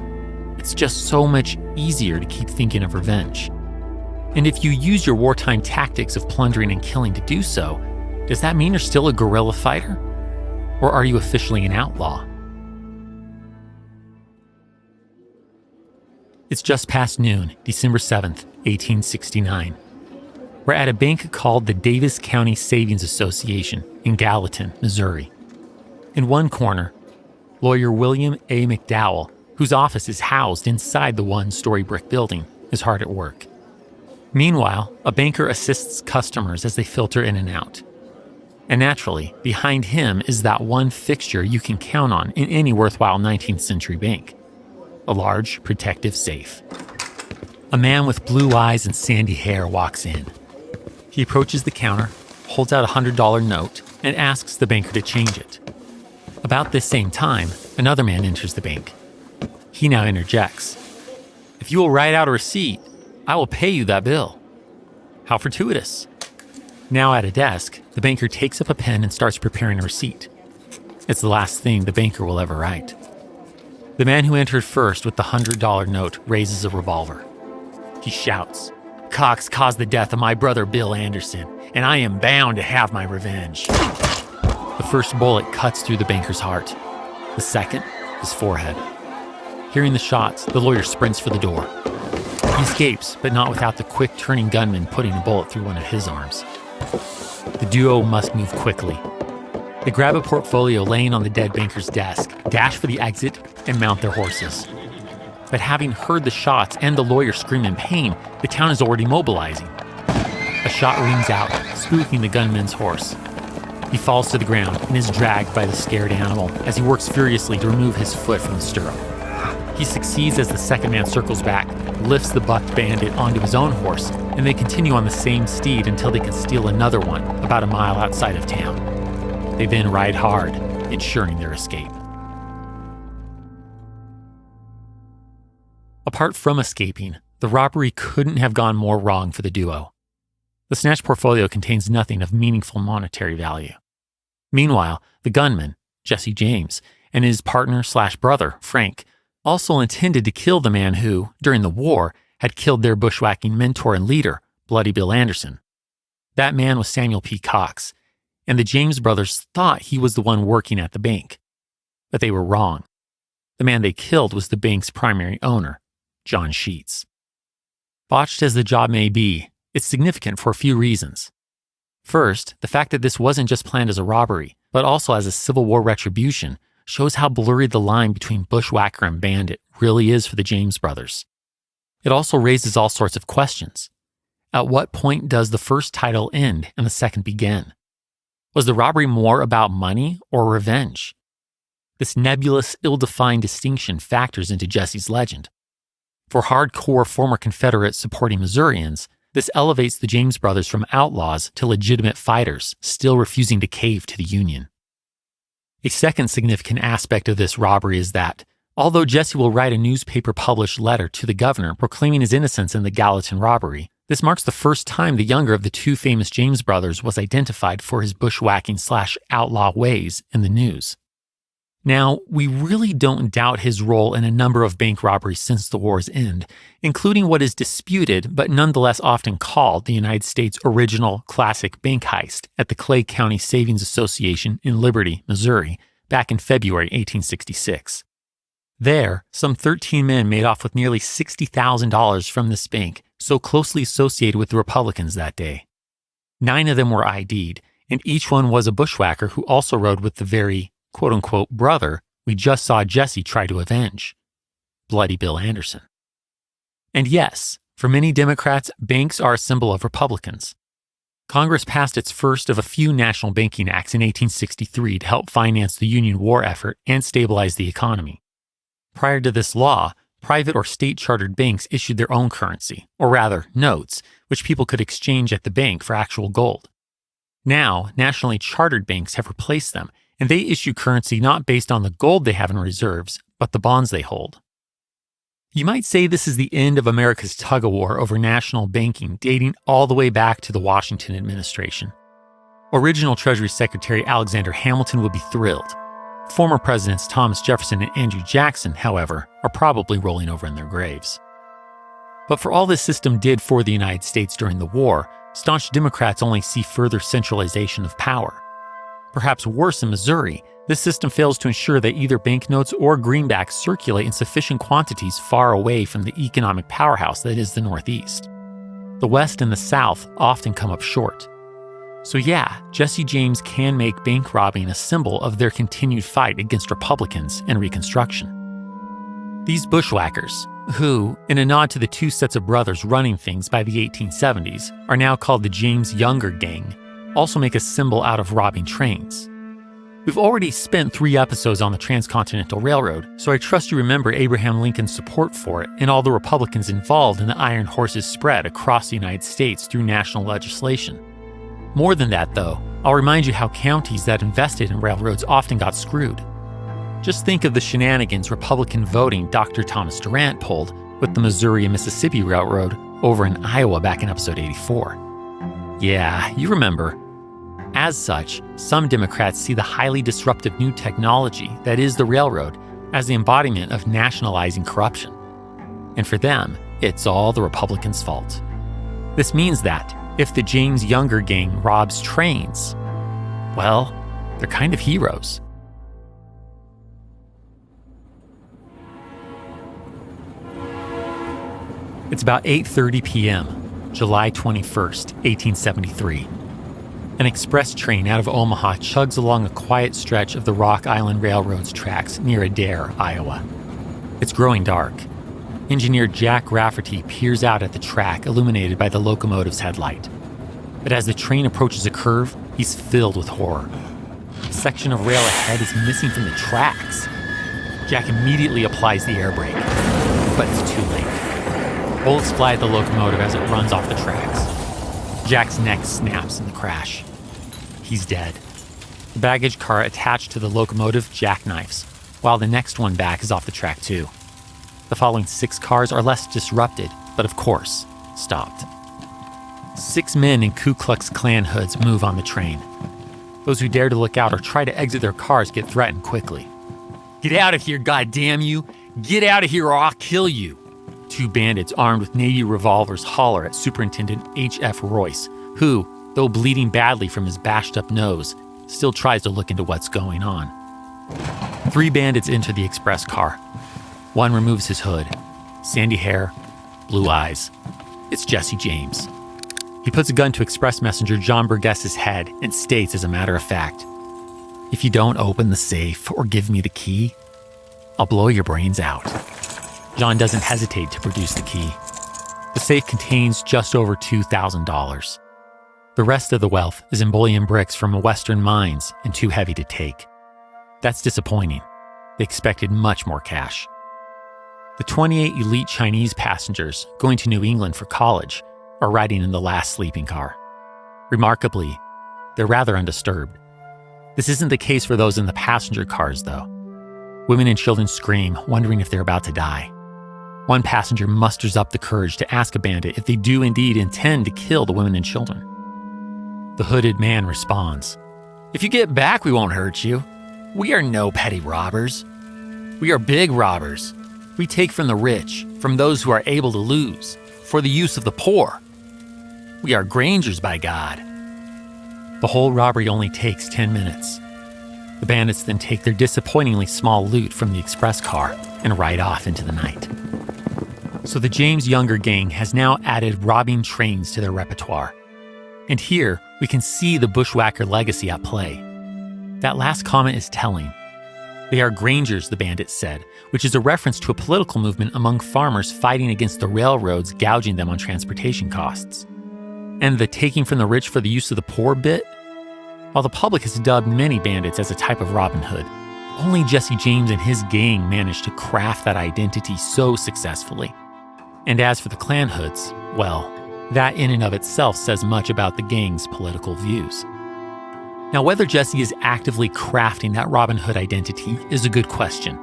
it's just so much easier to keep thinking of revenge. And if you use your wartime tactics of plundering and killing to do so, does that mean you're still a guerrilla fighter? Or are you officially an outlaw? It's just past noon, December 7th, 1869. We're at a bank called the Davis County Savings Association in Gallatin, Missouri. In one corner, lawyer William A. McDowell, whose office is housed inside the one-story brick building, is hard at work. Meanwhile, a banker assists customers as they filter in and out. And naturally, behind him is that one fixture you can count on in any worthwhile 19th century bank: a large, protective safe. A man with blue eyes and sandy hair walks in. He approaches the counter, holds out a $100 note, and asks the banker to change it. About this same time, another man enters the bank. He now interjects. "If you will write out a receipt, I will pay you that bill." How fortuitous. Now at a desk, the banker takes up a pen and starts preparing a receipt. It's the last thing the banker will ever write. The man who entered first with the $100 note raises a revolver. He shouts, "Cox caused the death of my brother Bill Anderson, and I am bound to have my revenge." The first bullet cuts through the banker's heart. The second, his forehead. Hearing the shots, the lawyer sprints for the door. He escapes, but not without the quick-turning gunman putting a bullet through one of his arms. The duo must move quickly. They grab a portfolio laying on the dead banker's desk, dash for the exit, and mount their horses. But having heard the shots and the lawyer scream in pain, the town is already mobilizing. A shot rings out, spooking the gunman's horse. He falls to the ground and is dragged by the scared animal as he works furiously to remove his foot from the stirrup. He succeeds as the second man circles back, lifts the bucked bandit onto his own horse, and they continue on the same steed until they can steal another one about a mile outside of town. They then ride hard, ensuring their escape. Apart from escaping, the robbery couldn't have gone more wrong for the duo. The snatch portfolio contains nothing of meaningful monetary value. Meanwhile, the gunman, Jesse James, and his partner/brother, Frank, also intended to kill the man who, during the war, had killed their bushwhacking mentor and leader, Bloody Bill Anderson. That man was Samuel P. Cox, and the James brothers thought he was the one working at the bank. But they were wrong. The man they killed was the bank's primary owner, John Sheets. Botched as the job may be, it's significant for a few reasons. First, the fact that this wasn't just planned as a robbery, but also as a Civil War retribution, shows how blurry the line between bushwhacker and bandit really is for the James brothers. It also raises all sorts of questions. At what point does the first title end and the second begin? Was the robbery more about money or revenge? This nebulous, ill-defined distinction factors into Jesse's legend. For hardcore former Confederate supporting Missourians, this elevates the James brothers from outlaws to legitimate fighters, still refusing to cave to the Union. A second significant aspect of this robbery is that, although Jesse will write a newspaper-published letter to the governor proclaiming his innocence in the Gallatin robbery, this marks the first time the younger of the two famous James brothers was identified for his bushwhacking/outlaw ways in the news. Now, we really don't doubt his role in a number of bank robberies since the war's end, including what is disputed but nonetheless often called the United States' original classic bank heist at the Clay County Savings Association in Liberty, Missouri, back in February 1866. There, some 13 men made off with nearly $60,000 from this bank, so closely associated with the Republicans that day. 9 of them were ID'd, and each one was a bushwhacker who also rode with the very quote-unquote brother we just saw Jesse try to avenge, Bloody Bill Anderson. And yes, for many Democrats, banks are a symbol of Republicans. Congress passed its first of a few national banking acts in 1863 to help finance the Union war effort and stabilize the economy. Prior to this law, private or state-chartered banks issued their own currency, or rather, notes, which people could exchange at the bank for actual gold. Now, nationally chartered banks have replaced them, and they issue currency not based on the gold they have in reserves, but the bonds they hold. You might say this is the end of America's tug-of-war over national banking dating all the way back to the Washington administration. Original Treasury Secretary Alexander Hamilton would be thrilled. Former Presidents Thomas Jefferson and Andrew Jackson, however, are probably rolling over in their graves. But for all this system did for the United States during the war, staunch Democrats only see further centralization of power. Perhaps worse in Missouri, this system fails to ensure that either banknotes or greenbacks circulate in sufficient quantities far away from the economic powerhouse that is the Northeast. The West and the South often come up short. So yeah, Jesse James can make bank robbing a symbol of their continued fight against Republicans and Reconstruction. These bushwhackers, who, in a nod to the two sets of brothers running things by the 1870s, are now called the James Younger Gang, also make a symbol out of robbing trains. We've already spent 3 episodes on the Transcontinental Railroad, so I trust you remember Abraham Lincoln's support for it and all the Republicans involved in the Iron Horse's spread across the United States through national legislation. More than that, though, I'll remind you how counties that invested in railroads often got screwed. Just think of the shenanigans Republican voting Dr. Thomas Durant pulled with the Missouri and Mississippi Railroad over in Iowa back in episode 84. Yeah, you remember. As such, some Democrats see the highly disruptive new technology that is the railroad as the embodiment of nationalizing corruption. And for them, it's all the Republicans' fault. This means that if the James Younger gang robs trains, well, they're kind of heroes. It's about 8:30 p.m., July 21st, 1873. An express train out of Omaha chugs along a quiet stretch of the Rock Island Railroad's tracks near Adair, Iowa. It's growing dark. Engineer Jack Rafferty peers out at the track illuminated by the locomotive's headlight. But as the train approaches a curve, he's filled with horror. A section of rail ahead is missing from the tracks. Jack immediately applies the air brake, but it's too late. Bullets fly at the locomotive as it runs off the tracks. Jack's neck snaps in the crash. He's dead. The baggage car attached to the locomotive jackknifes, while the next one back is off the track too. The following 6 cars are less disrupted, but of course, stopped. 6 men in Ku Klux Klan hoods move on the train. Those who dare to look out or try to exit their cars get threatened quickly. "Get out of here, goddamn you! Get out of here or I'll kill you!" 2 bandits armed with Navy revolvers holler at Superintendent H.F. Royce, who, though bleeding badly from his bashed-up nose, still tries to look into what's going on. 3 bandits enter the express car. One removes his hood. Sandy hair, blue eyes. It's Jesse James. He puts a gun to express messenger John Burgess's head and states as a matter of fact, "If you don't open the safe or give me the key, I'll blow your brains out." John doesn't hesitate to produce the key. The safe contains just over $2,000. The rest of the wealth is in bullion bricks from Western mines and too heavy to take. That's disappointing. They expected much more cash. The 28 elite Chinese passengers going to New England for college are riding in the last sleeping car. Remarkably, they're rather undisturbed. This isn't the case for those in the passenger cars, though. Women and children scream, wondering if they're about to die. One passenger musters up the courage to ask a bandit if they do indeed intend to kill the women and children. The hooded man responds, "If you get back, we won't hurt you. We are no petty robbers. We are big robbers. We take from the rich, from those who are able to lose, for the use of the poor. We are Grangers, by God." The whole robbery only takes 10 minutes. The bandits then take their disappointingly small loot from the express car and ride off into the night. So the James Younger gang has now added robbing trains to their repertoire. And here, we can see the bushwhacker legacy at play. That last comment is telling. They are Grangers, the bandits said, which is a reference to a political movement among farmers fighting against the railroads gouging them on transportation costs. And the taking from the rich for the use of the poor bit? While the public has dubbed many bandits as a type of Robin Hood, only Jesse James and his gang managed to craft that identity so successfully. And as for the Klan hoods, well, that in and of itself says much about the gang's political views. Now, whether Jesse is actively crafting that Robin Hood identity is a good question.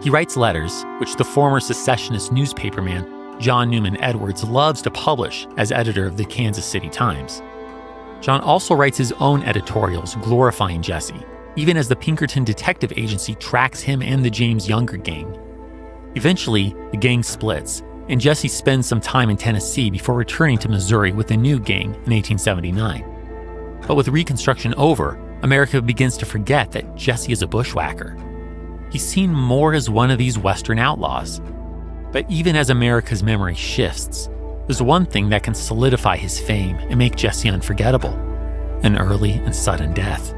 He writes letters, which the former secessionist newspaperman John Newman Edwards loves to publish as editor of the Kansas City Times. John also writes his own editorials glorifying Jesse, even as the Pinkerton Detective Agency tracks him and the James Younger gang. Eventually, the gang splits, and Jesse spends some time in Tennessee before returning to Missouri with a new gang in 1879. But with Reconstruction over, America begins to forget that Jesse is a bushwhacker. He's seen more as one of these Western outlaws. But even as America's memory shifts, there's one thing that can solidify his fame and make Jesse unforgettable: an early and sudden death.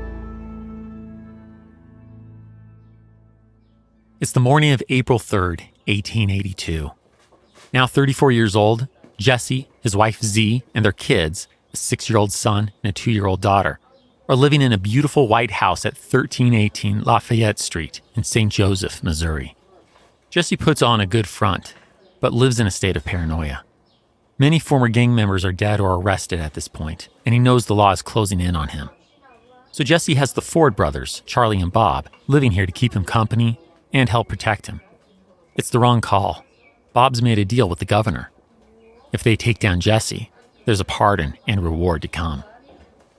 It's the morning of April 3rd, 1882. Now 34 years old, Jesse, his wife Z, and their kids, a 6-year-old son and a 2-year-old daughter, are living in a beautiful white house at 1318 Lafayette Street in St. Joseph, Missouri. Jesse puts on a good front, but lives in a state of paranoia. Many former gang members are dead or arrested at this point, and he knows the law is closing in on him. So Jesse has the Ford brothers, Charlie and Bob, living here to keep him company and help protect him. It's the wrong call. Bob's made a deal with the governor. If they take down Jesse, there's a pardon and reward to come.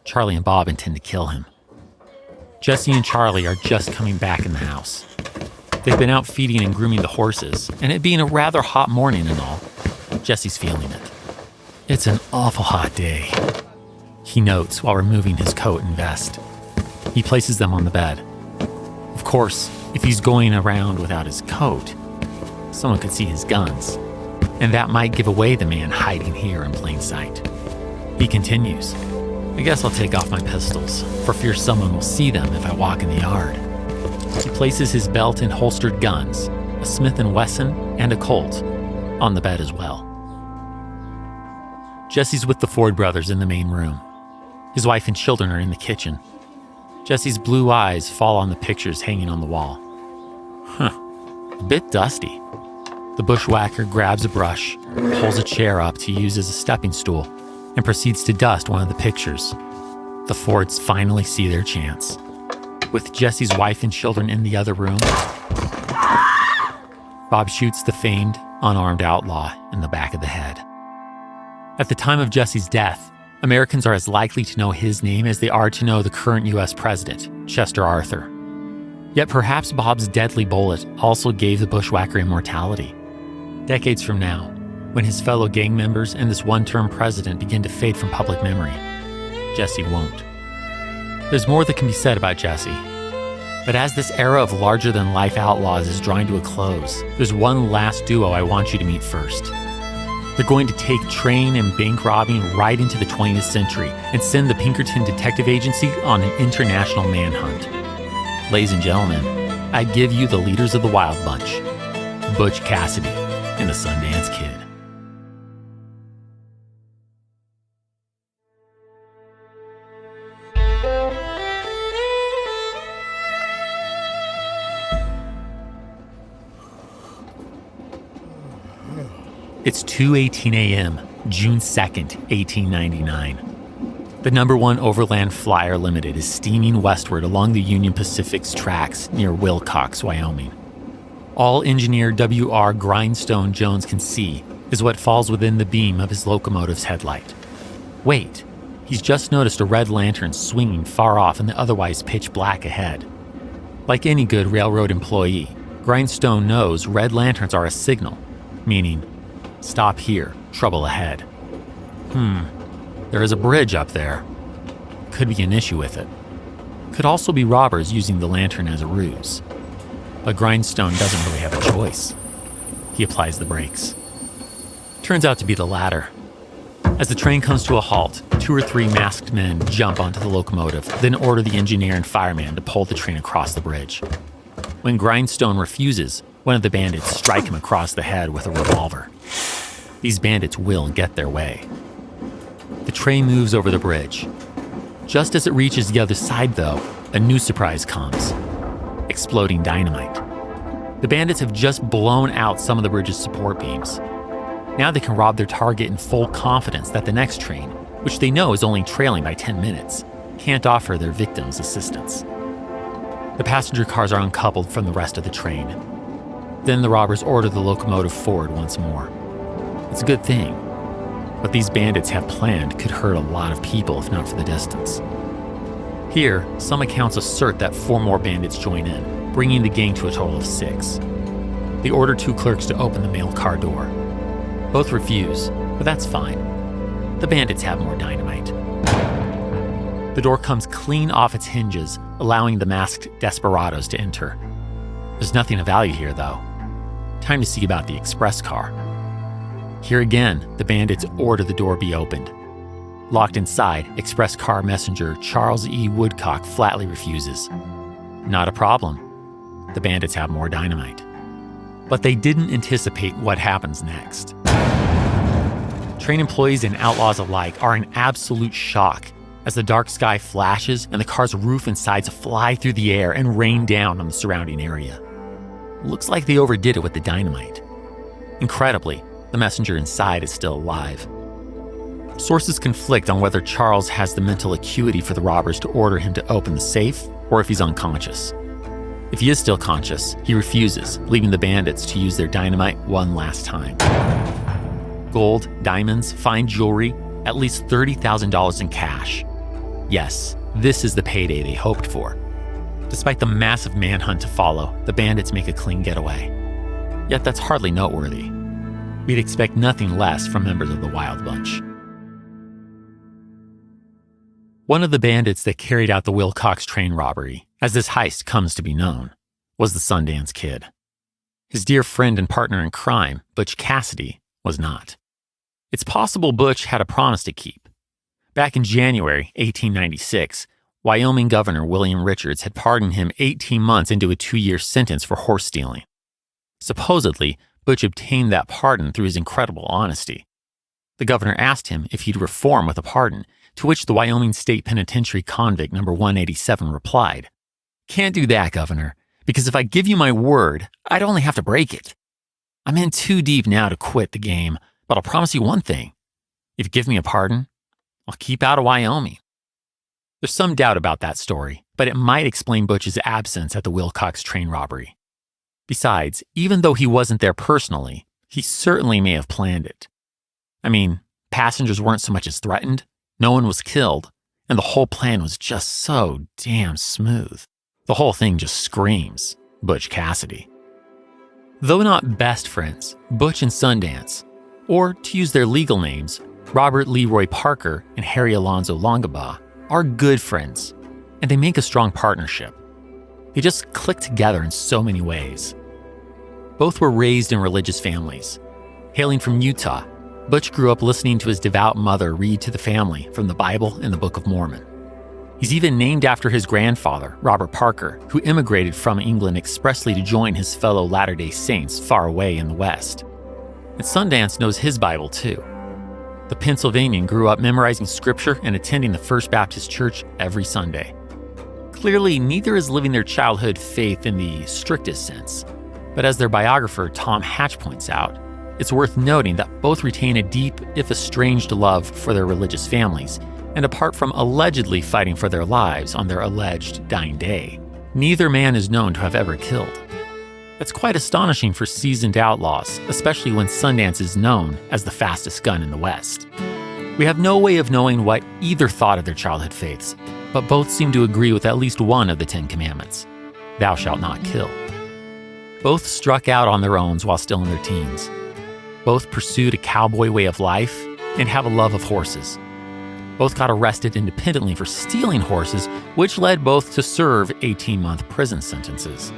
Charlie and Bob intend to kill him. Jesse and Charlie are just coming back in the house. They've been out feeding and grooming the horses, and it being a rather hot morning and all, Jesse's feeling it. It's an awful hot day, he notes while removing his coat and vest. He places them on the bed. Of course, if he's going around without his coat, someone could see his guns, and that might give away the man hiding here in plain sight. He continues, I guess I'll take off my pistols, for fear someone will see them if I walk in the yard. He places his belt and holstered guns, a Smith & Wesson and a Colt, on the bed as well. Jesse's with the Ford brothers in the main room. His wife and children are in the kitchen. Jesse's blue eyes fall on the pictures hanging on the wall. A bit dusty. The bushwhacker grabs a brush, pulls a chair up to use as a stepping stool, and proceeds to dust one of the pictures. The Fords finally see their chance. With Jesse's wife and children in the other room, Bob shoots the famed, unarmed outlaw in the back of the head. At the time of Jesse's death, Americans are as likely to know his name as they are to know the current U.S. president, Chester Arthur. Yet perhaps Bob's deadly bullet also gave the bushwhacker immortality. Decades from now, when his fellow gang members and this one-term president begin to fade from public memory, Jesse won't. There's more that can be said about Jesse. But as this era of larger-than-life outlaws is drawing to a close, there's one last duo I want you to meet first. They're going to take train and bank robbing right into the 20th century and send the Pinkerton Detective Agency on an international manhunt. Ladies and gentlemen, I give you the leaders of the Wild Bunch, Butch Cassidy and the Sundance Kid. It's 2:18 a.m., June 2nd, 1899. The number 1 Overland Flyer Limited is steaming westward along the Union Pacific's tracks near Wilcox, Wyoming. All engineer W.R. Grindstone Jones can see is what falls within the beam of his locomotive's headlight. Wait, he's just noticed a red lantern swinging far off in the otherwise pitch black ahead. Like any good railroad employee, Grindstone knows red lanterns are a signal, meaning, stop here, trouble ahead. There is a bridge up there. Could be an issue with it. Could also be robbers using the lantern as a ruse. But Grindstone doesn't really have a choice. He applies the brakes. Turns out to be the latter. As the train comes to a halt, 2 or 3 masked men jump onto the locomotive, then order the engineer and fireman to pull the train across the bridge. When Grindstone refuses, one of the bandits strike him across the head with a revolver. These bandits will get their way. The train moves over the bridge. Just as it reaches the other side, though, a new surprise comes. Exploding dynamite. The bandits have just blown out some of the bridge's support beams. Now they can rob their target in full confidence that the next train, which they know is only trailing by 10 minutes, can't offer their victims assistance. The passenger cars are uncoupled from the rest of the train. Then the robbers order the locomotive forward once more. It's a good thing. What these bandits have planned could hurt a lot of people if not for the distance. Here, some accounts assert that 4 more bandits join in, bringing the gang to a total of 6. They order 2 clerks to open the mail car door. Both refuse, but that's fine. The bandits have more dynamite. The door comes clean off its hinges, allowing the masked desperados to enter. There's nothing of value here, though. Time to see about the express car. Here again, the bandits order the door be opened. Locked inside, express car messenger Charles E. Woodcock flatly refuses. Not a problem. The bandits have more dynamite. But they didn't anticipate what happens next. Train employees and outlaws alike are in absolute shock as the dark sky flashes and the car's roof and sides fly through the air and rain down on the surrounding area. Looks like they overdid it with the dynamite. Incredibly, the messenger inside is still alive. Sources conflict on whether Charles has the mental acuity for the robbers to order him to open the safe or if he's unconscious. If he is still conscious, he refuses, leaving the bandits to use their dynamite one last time. Gold, diamonds, fine jewelry, at least $30,000 in cash. Yes, this is the payday they hoped for. Despite the massive manhunt to follow, the bandits make a clean getaway. Yet that's hardly noteworthy. We'd expect nothing less from members of the Wild Bunch. One of the bandits that carried out the Wilcox train robbery, as this heist comes to be known, was the Sundance Kid. His dear friend and partner in crime, Butch Cassidy, was not. It's possible Butch had a promise to keep. Back in January 1896, Wyoming Governor William Richards had pardoned him 18 months into a 2-year sentence for horse stealing. Supposedly, Butch obtained that pardon through his incredible honesty. The governor asked him if he'd reform with a pardon, to which the Wyoming State Penitentiary convict number 187 replied, "Can't do that, Governor, because if I give you my word, I'd only have to break it. I'm in too deep now to quit the game, but I'll promise you one thing. If you give me a pardon, I'll keep out of Wyoming." There's some doubt about that story, but it might explain Butch's absence at the Wilcox train robbery. Besides, even though he wasn't there personally, he certainly may have planned it. I mean, passengers weren't so much as threatened, no one was killed, and the whole plan was just so damn smooth. The whole thing just screams Butch Cassidy. Though not best friends, Butch and Sundance, or to use their legal names, Robert Leroy Parker and Harry Alonzo Longabaugh, are good friends, and they make a strong partnership. They just click together in so many ways. Both were raised in religious families. Hailing from Utah, Butch grew up listening to his devout mother read to the family from the Bible and the Book of Mormon. He's even named after his grandfather, Robert Parker, who immigrated from England expressly to join his fellow Latter-day Saints far away in the West. And Sundance knows his Bible too. The Pennsylvanian grew up memorizing scripture and attending the First Baptist Church every Sunday. Clearly, neither is living their childhood faith in the strictest sense, but as their biographer Tom Hatch points out, it's worth noting that both retain a deep, if estranged, love for their religious families, and apart from allegedly fighting for their lives on their alleged dying day, neither man is known to have ever killed. That's quite astonishing for seasoned outlaws, especially when Sundance is known as the fastest gun in the West. We have no way of knowing what either thought of their childhood faiths, but both seem to agree with at least one of the 10 Commandments: "Thou shalt not kill." Both struck out on their own while still in their teens. Both pursued a cowboy way of life and have a love of horses. Both got arrested independently for stealing horses, which led both to serve 18-month prison sentences.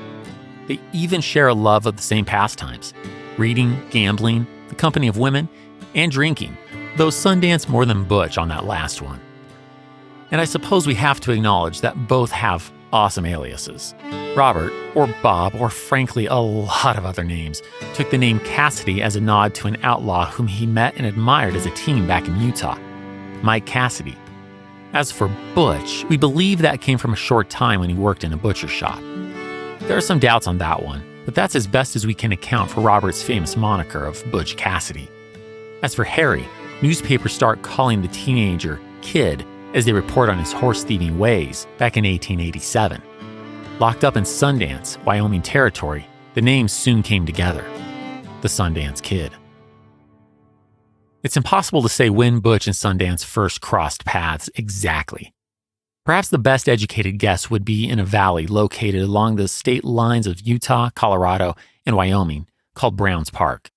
They even share a love of the same pastimes: reading, gambling, the company of women, and drinking, though Sundance more than Butch on that last one. And I suppose we have to acknowledge that both have awesome aliases. Robert, or Bob, or frankly a lot of other names, took the name Cassidy as a nod to an outlaw whom he met and admired as a teen back in Utah, Mike Cassidy. As for Butch, we believe that came from a short time when he worked in a butcher shop. There are some doubts on that one, but that's as best as we can account for Robert's famous moniker of Butch Cassidy. As for Harry, newspapers start calling the teenager Kid as they report on his horse-thieving ways back in 1887. Locked up in Sundance, Wyoming territory, the names soon came together: the Sundance Kid. It's impossible to say when Butch and Sundance first crossed paths exactly. Perhaps the best educated guess would be in a valley located along the state lines of Utah, Colorado, and Wyoming called Brown's Park.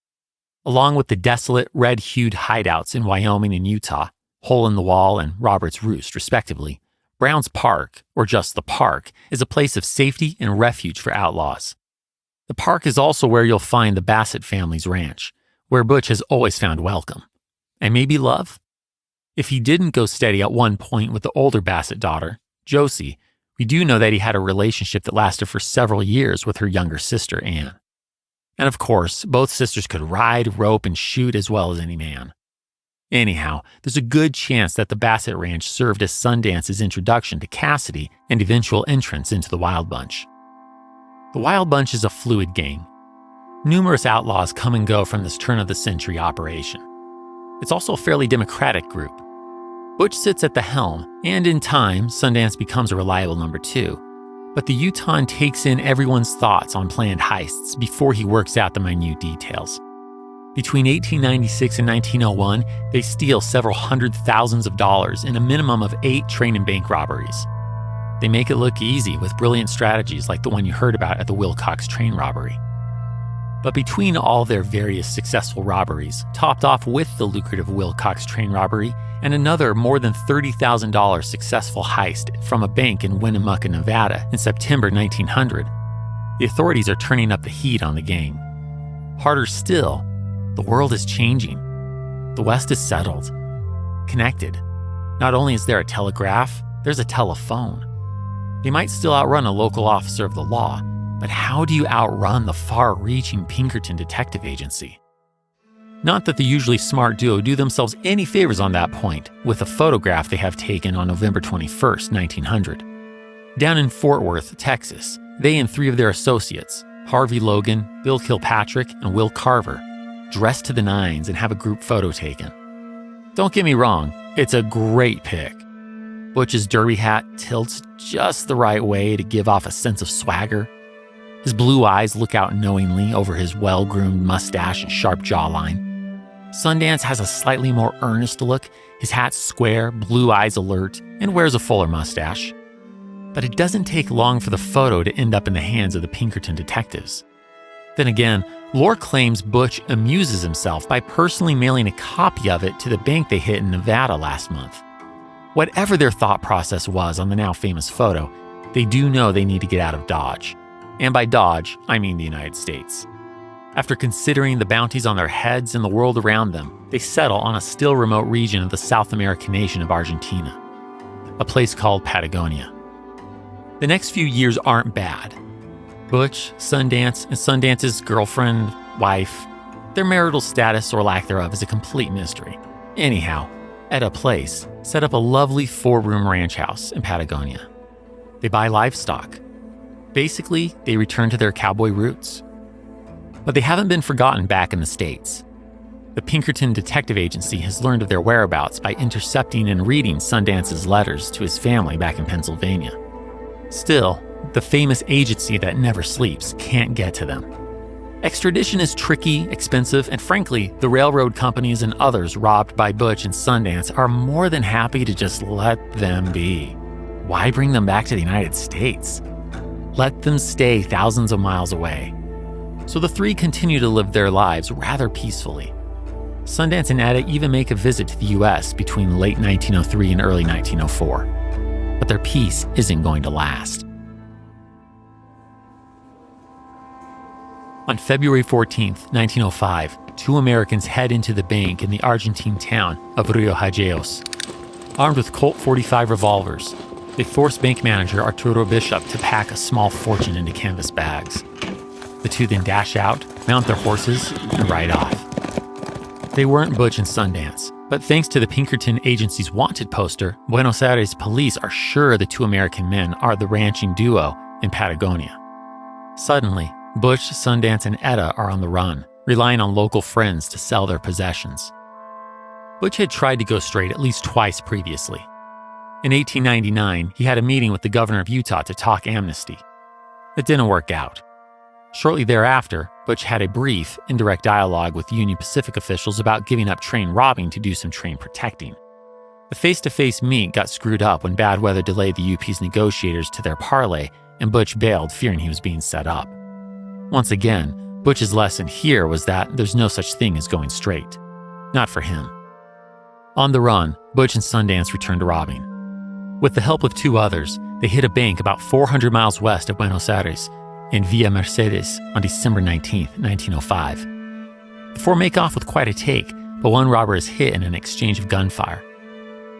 Along with the desolate, red-hued hideouts in Wyoming and Utah, Hole in the Wall and Robert's Roost, respectively, Brown's Park, or just the park, is a place of safety and refuge for outlaws. The park is also where you'll find the Bassett family's ranch, where Butch has always found welcome. And maybe love? If he didn't go steady at one point with the older Bassett daughter, Josie, we do know that he had a relationship that lasted for several years with her younger sister, Anne. And of course, both sisters could ride, rope, and shoot as well as any man. Anyhow, there's a good chance that the Bassett Ranch served as Sundance's introduction to Cassidy and eventual entrance into the Wild Bunch. The Wild Bunch is a fluid gang. Numerous outlaws come and go from this turn-of-the-century operation. It's also a fairly democratic group. Butch sits at the helm, and in time, Sundance becomes a reliable number 2. But the Utahn takes in everyone's thoughts on planned heists before he works out the minute details. Between 1896 and 1901, they steal several hundred thousands of dollars in a minimum of 8 train and bank robberies. They make it look easy with brilliant strategies like the one you heard about at the Wilcox train robbery. But between all their various successful robberies, topped off with the lucrative Wilcox train robbery and another more than $30,000 successful heist from a bank in Winnemucca, Nevada in September 1900, the authorities are turning up the heat on the gang. Harder still, the world is changing. The West is settled, connected. Not only is there a telegraph, there's a telephone. They might still outrun a local officer of the law, but how do you outrun the far-reaching Pinkerton Detective Agency? Not that the usually smart duo do themselves any favors on that point with a photograph they have taken on November 21st, 1900. Down in Fort Worth, Texas, they and 3 of their associates, Harvey Logan, Bill Kilpatrick, and Will Carver, dress to the nines and have a group photo taken. Don't get me wrong, it's a great pic. Butch's derby hat tilts just the right way to give off a sense of swagger. His blue eyes look out knowingly over his well-groomed mustache and sharp jawline. Sundance has a slightly more earnest look, his hat's square, blue eyes alert, and wears a fuller mustache. But it doesn't take long for the photo to end up in the hands of the Pinkerton detectives. Then again, lore claims Butch amuses himself by personally mailing a copy of it to the bank they hit in Nevada last month. Whatever their thought process was on the now famous photo, they do know they need to get out of Dodge. And by Dodge, I mean the United States. After considering the bounties on their heads and the world around them, they settle on a still remote region of the South American nation of Argentina, a place called Patagonia. The next few years aren't bad. Butch, Sundance, and Sundance's girlfriend, wife, their marital status or lack thereof is a complete mystery. Anyhow, at a place, set up a lovely 4-room ranch house in Patagonia. They buy livestock. Basically, they return to their cowboy roots. But they haven't been forgotten back in the States. The Pinkerton Detective Agency has learned of their whereabouts by intercepting and reading Sundance's letters to his family back in Pennsylvania. Still, the famous agency that never sleeps can't get to them. Extradition is tricky, expensive, and frankly, the railroad companies and others robbed by Butch and Sundance are more than happy to just let them be. Why bring them back to the United States? Let them stay thousands of miles away. So the 3 continue to live their lives rather peacefully. Sundance and Etta even make a visit to the US between late 1903 and early 1904. But their peace isn't going to last. On February 14, 1905, 2 Americans head into the bank in the Argentine town of Rio Hageos. Armed with Colt .45 revolvers, they force bank manager Arturo Bishop to pack a small fortune into canvas bags. The 2 then dash out, mount their horses, and ride off. They weren't Butch and Sundance, but thanks to the Pinkerton Agency's wanted poster, Buenos Aires police are sure the 2 American men are the ranching duo in Patagonia. Suddenly, Butch, Sundance, and Etta are on the run, relying on local friends to sell their possessions. Butch had tried to go straight at least twice previously. In 1899, he had a meeting with the governor of Utah to talk amnesty. It didn't work out. Shortly thereafter, Butch had a brief, indirect dialogue with Union Pacific officials about giving up train robbing to do some train protecting. The face-to-face meet got screwed up when bad weather delayed the UP's negotiators to their parley, and Butch bailed, fearing he was being set up. Once again, Butch's lesson here was that there's no such thing as going straight. Not for him. On the run, Butch and Sundance returned to robbing. With the help of 2 others, they hit a bank about 400 miles west of Buenos Aires in Villa Mercedes on December 19, 1905. The 4 make off with quite a take, but one robber is hit in an exchange of gunfire.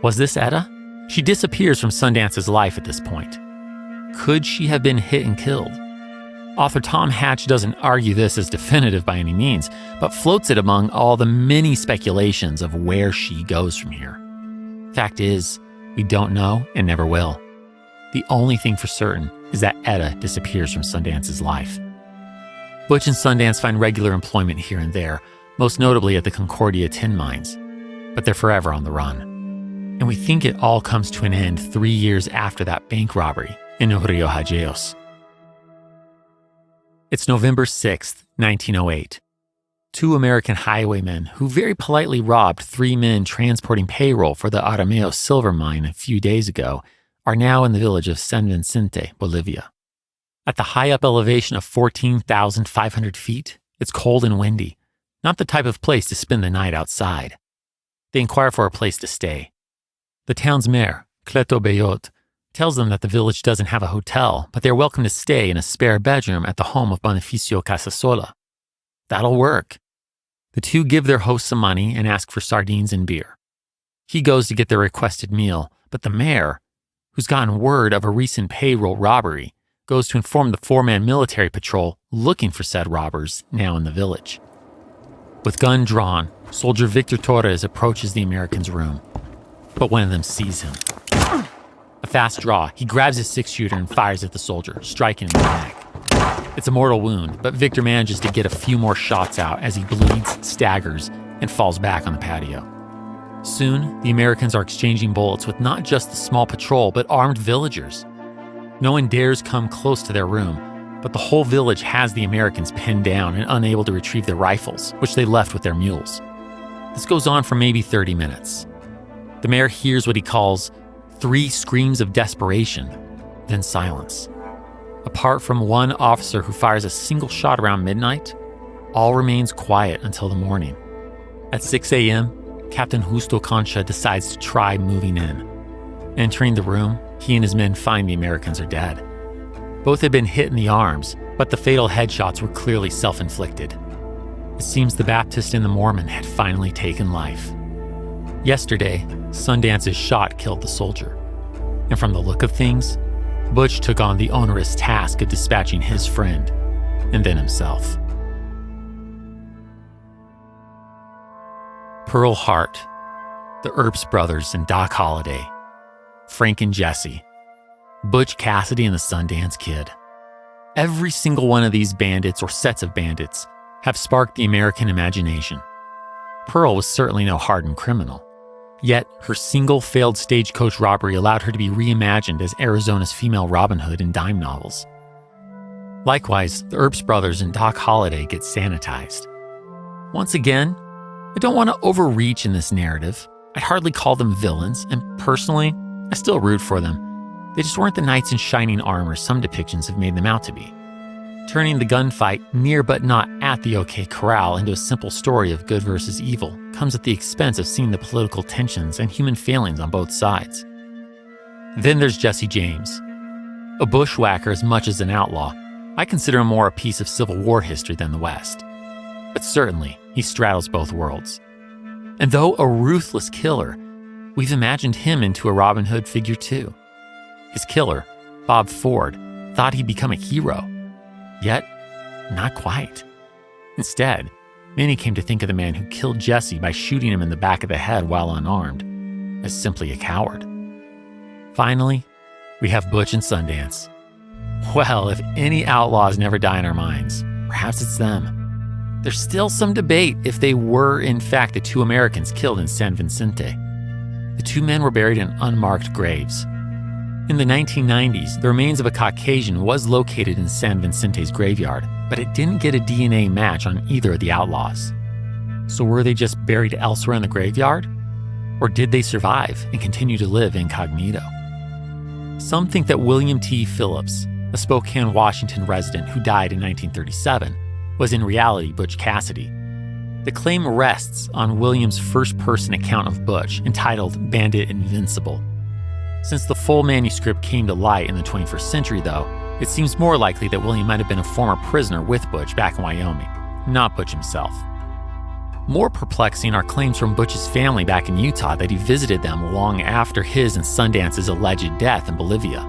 Was this Etta? She disappears from Sundance's life at this point. Could she have been hit and killed? Author Tom Hatch doesn't argue this as definitive by any means, but floats it among all the many speculations of where she goes from here. Fact is, we don't know and never will. The only thing for certain is that Etta disappears from Sundance's life. Butch and Sundance find regular employment here and there, most notably at the Concordia tin mines. but they're forever on the run. And we think it all comes to an end 3 years after that bank robbery in Rio Hageos. It's November 6th, 1908. 2 American highwaymen who very politely robbed 3 men transporting payroll for the Arameo silver mine a few days ago are now in the village of San Vicente, Bolivia. At the high-up elevation of 14,500 feet, it's cold and windy, not the type of place to spend the night outside. They inquire for a place to stay. The town's mayor, Cleto Beyot, tells them that the village doesn't have a hotel, but they're welcome to stay in a spare bedroom at the home of Bonificio Casasola. That'll work. The 2 give their host some money and ask for sardines and beer. He goes to get their requested meal, but the mayor, who's gotten word of a recent payroll robbery, goes to inform the 4-man military patrol looking for said robbers now in the village. With gun drawn, soldier Victor Torres approaches the American's room, but one of them sees him. A fast draw, he grabs his 6-shooter and fires at the soldier, striking him in the neck. It's a mortal wound, but Victor manages to get a few more shots out as he bleeds, staggers, and falls back on the patio. Soon, the Americans are exchanging bullets with not just the small patrol, but armed villagers. No one dares come close to their room, but the whole village has the Americans pinned down and unable to retrieve their rifles, which they left with their mules. This goes on for maybe 30 minutes. The mayor hears what he calls 3 screams of desperation, then silence. Apart from one officer who fires a single shot around midnight, all remains quiet until the morning. At 6 a.m., Captain Justo Concha decides to try moving in. Entering the room, he and his men find the Americans are dead. Both had been hit in the arms, but the fatal headshots were clearly self-inflicted. It seems the Baptist and the Mormon had finally taken life. Yesterday, Sundance's shot killed the soldier. And from the look of things, Butch took on the onerous task of dispatching his friend, and then himself. Pearl Hart, the Earps brothers and Doc Holliday, Frank and Jesse, Butch Cassidy and the Sundance Kid. Every single one of these bandits or sets of bandits have sparked the American imagination. Pearl was certainly no hardened criminal. Yet, her single failed stagecoach robbery allowed her to be reimagined as Arizona's female Robin Hood in dime novels. Likewise, the Earps brothers and Doc Holliday get sanitized. Once again, I don't want to overreach in this narrative. I'd hardly call them villains, and personally, I still root for them. They just weren't the knights in shining armor some depictions have made them out to be. Turning the gunfight near but not at the OK Corral into a simple story of good versus evil comes at the expense of seeing the political tensions and human failings on both sides. Then there's Jesse James. A bushwhacker as much as an outlaw, I consider him more a piece of Civil War history than the West. But certainly, he straddles both worlds. And though a ruthless killer, we've imagined him into a Robin Hood figure too. His killer, Bob Ford, thought he'd become a hero. Yet, not quite. Instead, many came to think of the man who killed Jesse by shooting him in the back of the head while unarmed as simply a coward. Finally, we have Butch and Sundance. Well, if any outlaws never die in our minds, perhaps it's them. There's still some debate if they were, in fact, the 2 Americans killed in San Vicente. The 2 men were buried in unmarked graves. In the 1990s, the remains of a Caucasian was located in San Vicente's graveyard, but it didn't get a DNA match on either of the outlaws. So were they just buried elsewhere in the graveyard? Or did they survive and continue to live incognito? Some think that William T. Phillips, a Spokane, Washington resident who died in 1937, was in reality Butch Cassidy. The claim rests on William's first-person account of Butch, entitled Bandit Invincible. Since the full manuscript came to light in the 21st century, though, it seems more likely that William might have been a former prisoner with Butch back in Wyoming, not Butch himself. More perplexing are claims from Butch's family back in Utah that he visited them long after his and Sundance's alleged death in Bolivia.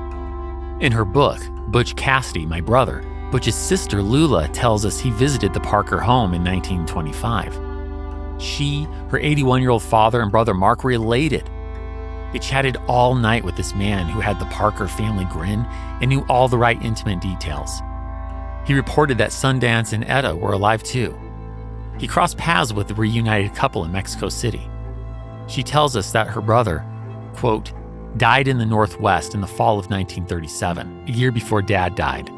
In her book, Butch Cassidy, My Brother, Butch's sister Lula tells us he visited the Parker home in 1925. She, her 81-year-old father, and brother Mark were elated. They chatted all night with this man who had the Parker family grin and knew all the right intimate details. He reported that Sundance and Etta were alive too. He crossed paths with the reunited couple in Mexico City. She tells us that her brother, quote, died in the Northwest in the fall of 1937, a year before Dad died.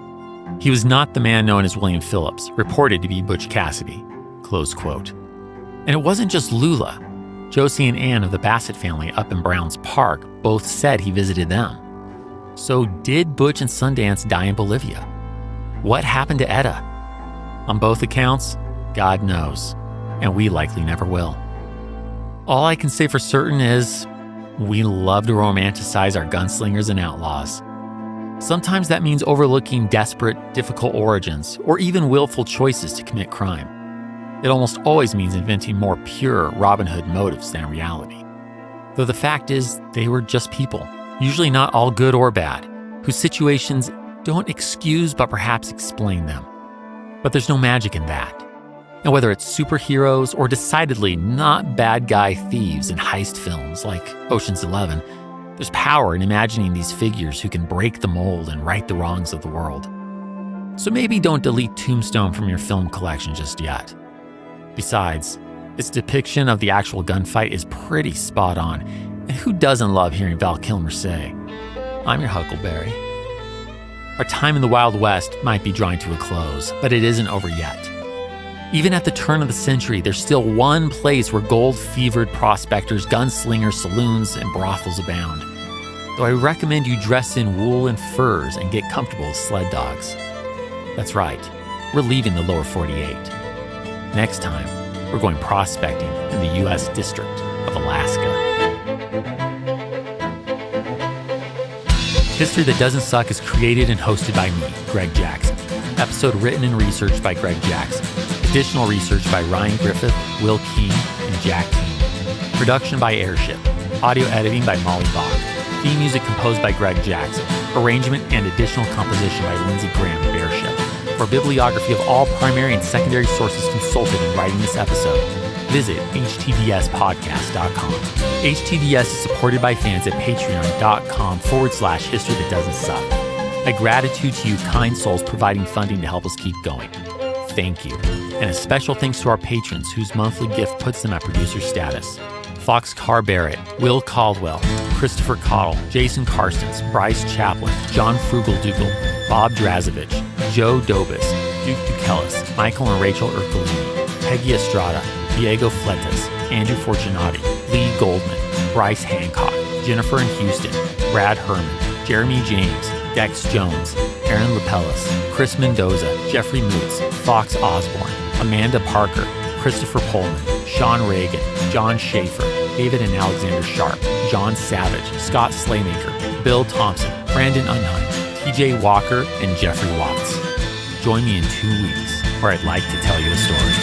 He was not the man known as William Phillips, reported to be Butch Cassidy, close quote. And it wasn't just Lula. Josie and Ann of the Bassett family up in Browns Park both said he visited them. So did Butch and Sundance die in Bolivia? What happened to Etta? On both accounts, God knows, and we likely never will. All I can say for certain is we love to romanticize our gunslingers and outlaws. Sometimes that means overlooking desperate, difficult origins or even willful choices to commit crime. It almost always means inventing more pure Robin Hood motives than reality. Though the fact is, they were just people, usually not all good or bad, whose situations don't excuse but perhaps explain them. But there's no magic in that. And whether it's superheroes or decidedly not bad guy thieves in heist films like Ocean's 11, there's power in imagining these figures who can break the mold and right the wrongs of the world. So maybe don't delete Tombstone from your film collection just yet. Besides, its depiction of the actual gunfight is pretty spot on, and who doesn't love hearing Val Kilmer say, "I'm your Huckleberry." Our time in the Wild West might be drawing to a close, but it isn't over yet. Even at the turn of the century, there's still one place where gold-fevered prospectors, gunslingers, saloons, and brothels abound. Though I recommend you dress in wool and furs and get comfortable as sled dogs. That's right, we're leaving the lower 48. Next time, we're going prospecting in the U.S. District of Alaska. History That Doesn't Suck is created and hosted by me, Greg Jackson. Episode written and researched by Greg Jackson. Additional research by Ryan Griffith, Will Keane, and Jack Keane. Production by Airship. Audio editing by Molly Bach. Theme music composed by Greg Jackson. Arrangement and additional composition by Lindsey Graham of Airship. For a bibliography of all primary and secondary sources consulted in writing this episode, visit htdspodcast.com. HTDS is supported by fans at patreon.com/history that doesn't suck. My gratitude to you kind souls providing funding to help us keep going. Thank you. And a special thanks to our patrons whose monthly gift puts them at producer status. Fox Carr Barrett, Will Caldwell, Christopher Cottle, Jason Karstens, Bryce Chaplin, John Frugal Dougal, Bob Drazovich, Joe Dobis, Duke Dukelis, Michael and Rachel Ercolini, Peggy Estrada, Diego Fletas, Andrew Fortunati, Lee Goldman, Bryce Hancock, Jennifer in Houston, Brad Herman, Jeremy James, Dex Jones, Aaron Lapellis, Chris Mendoza, Jeffrey Moots, Fox Osborne, Amanda Parker, Christopher Pullman, Sean Reagan, John Schaefer, David and Alexander Sharp, John Savage, Scott Slaymaker, Bill Thompson, Brandon Unheim, TJ Walker, and Jeffrey Watts. Join me in 2 weeks, where I'd like to tell you a story.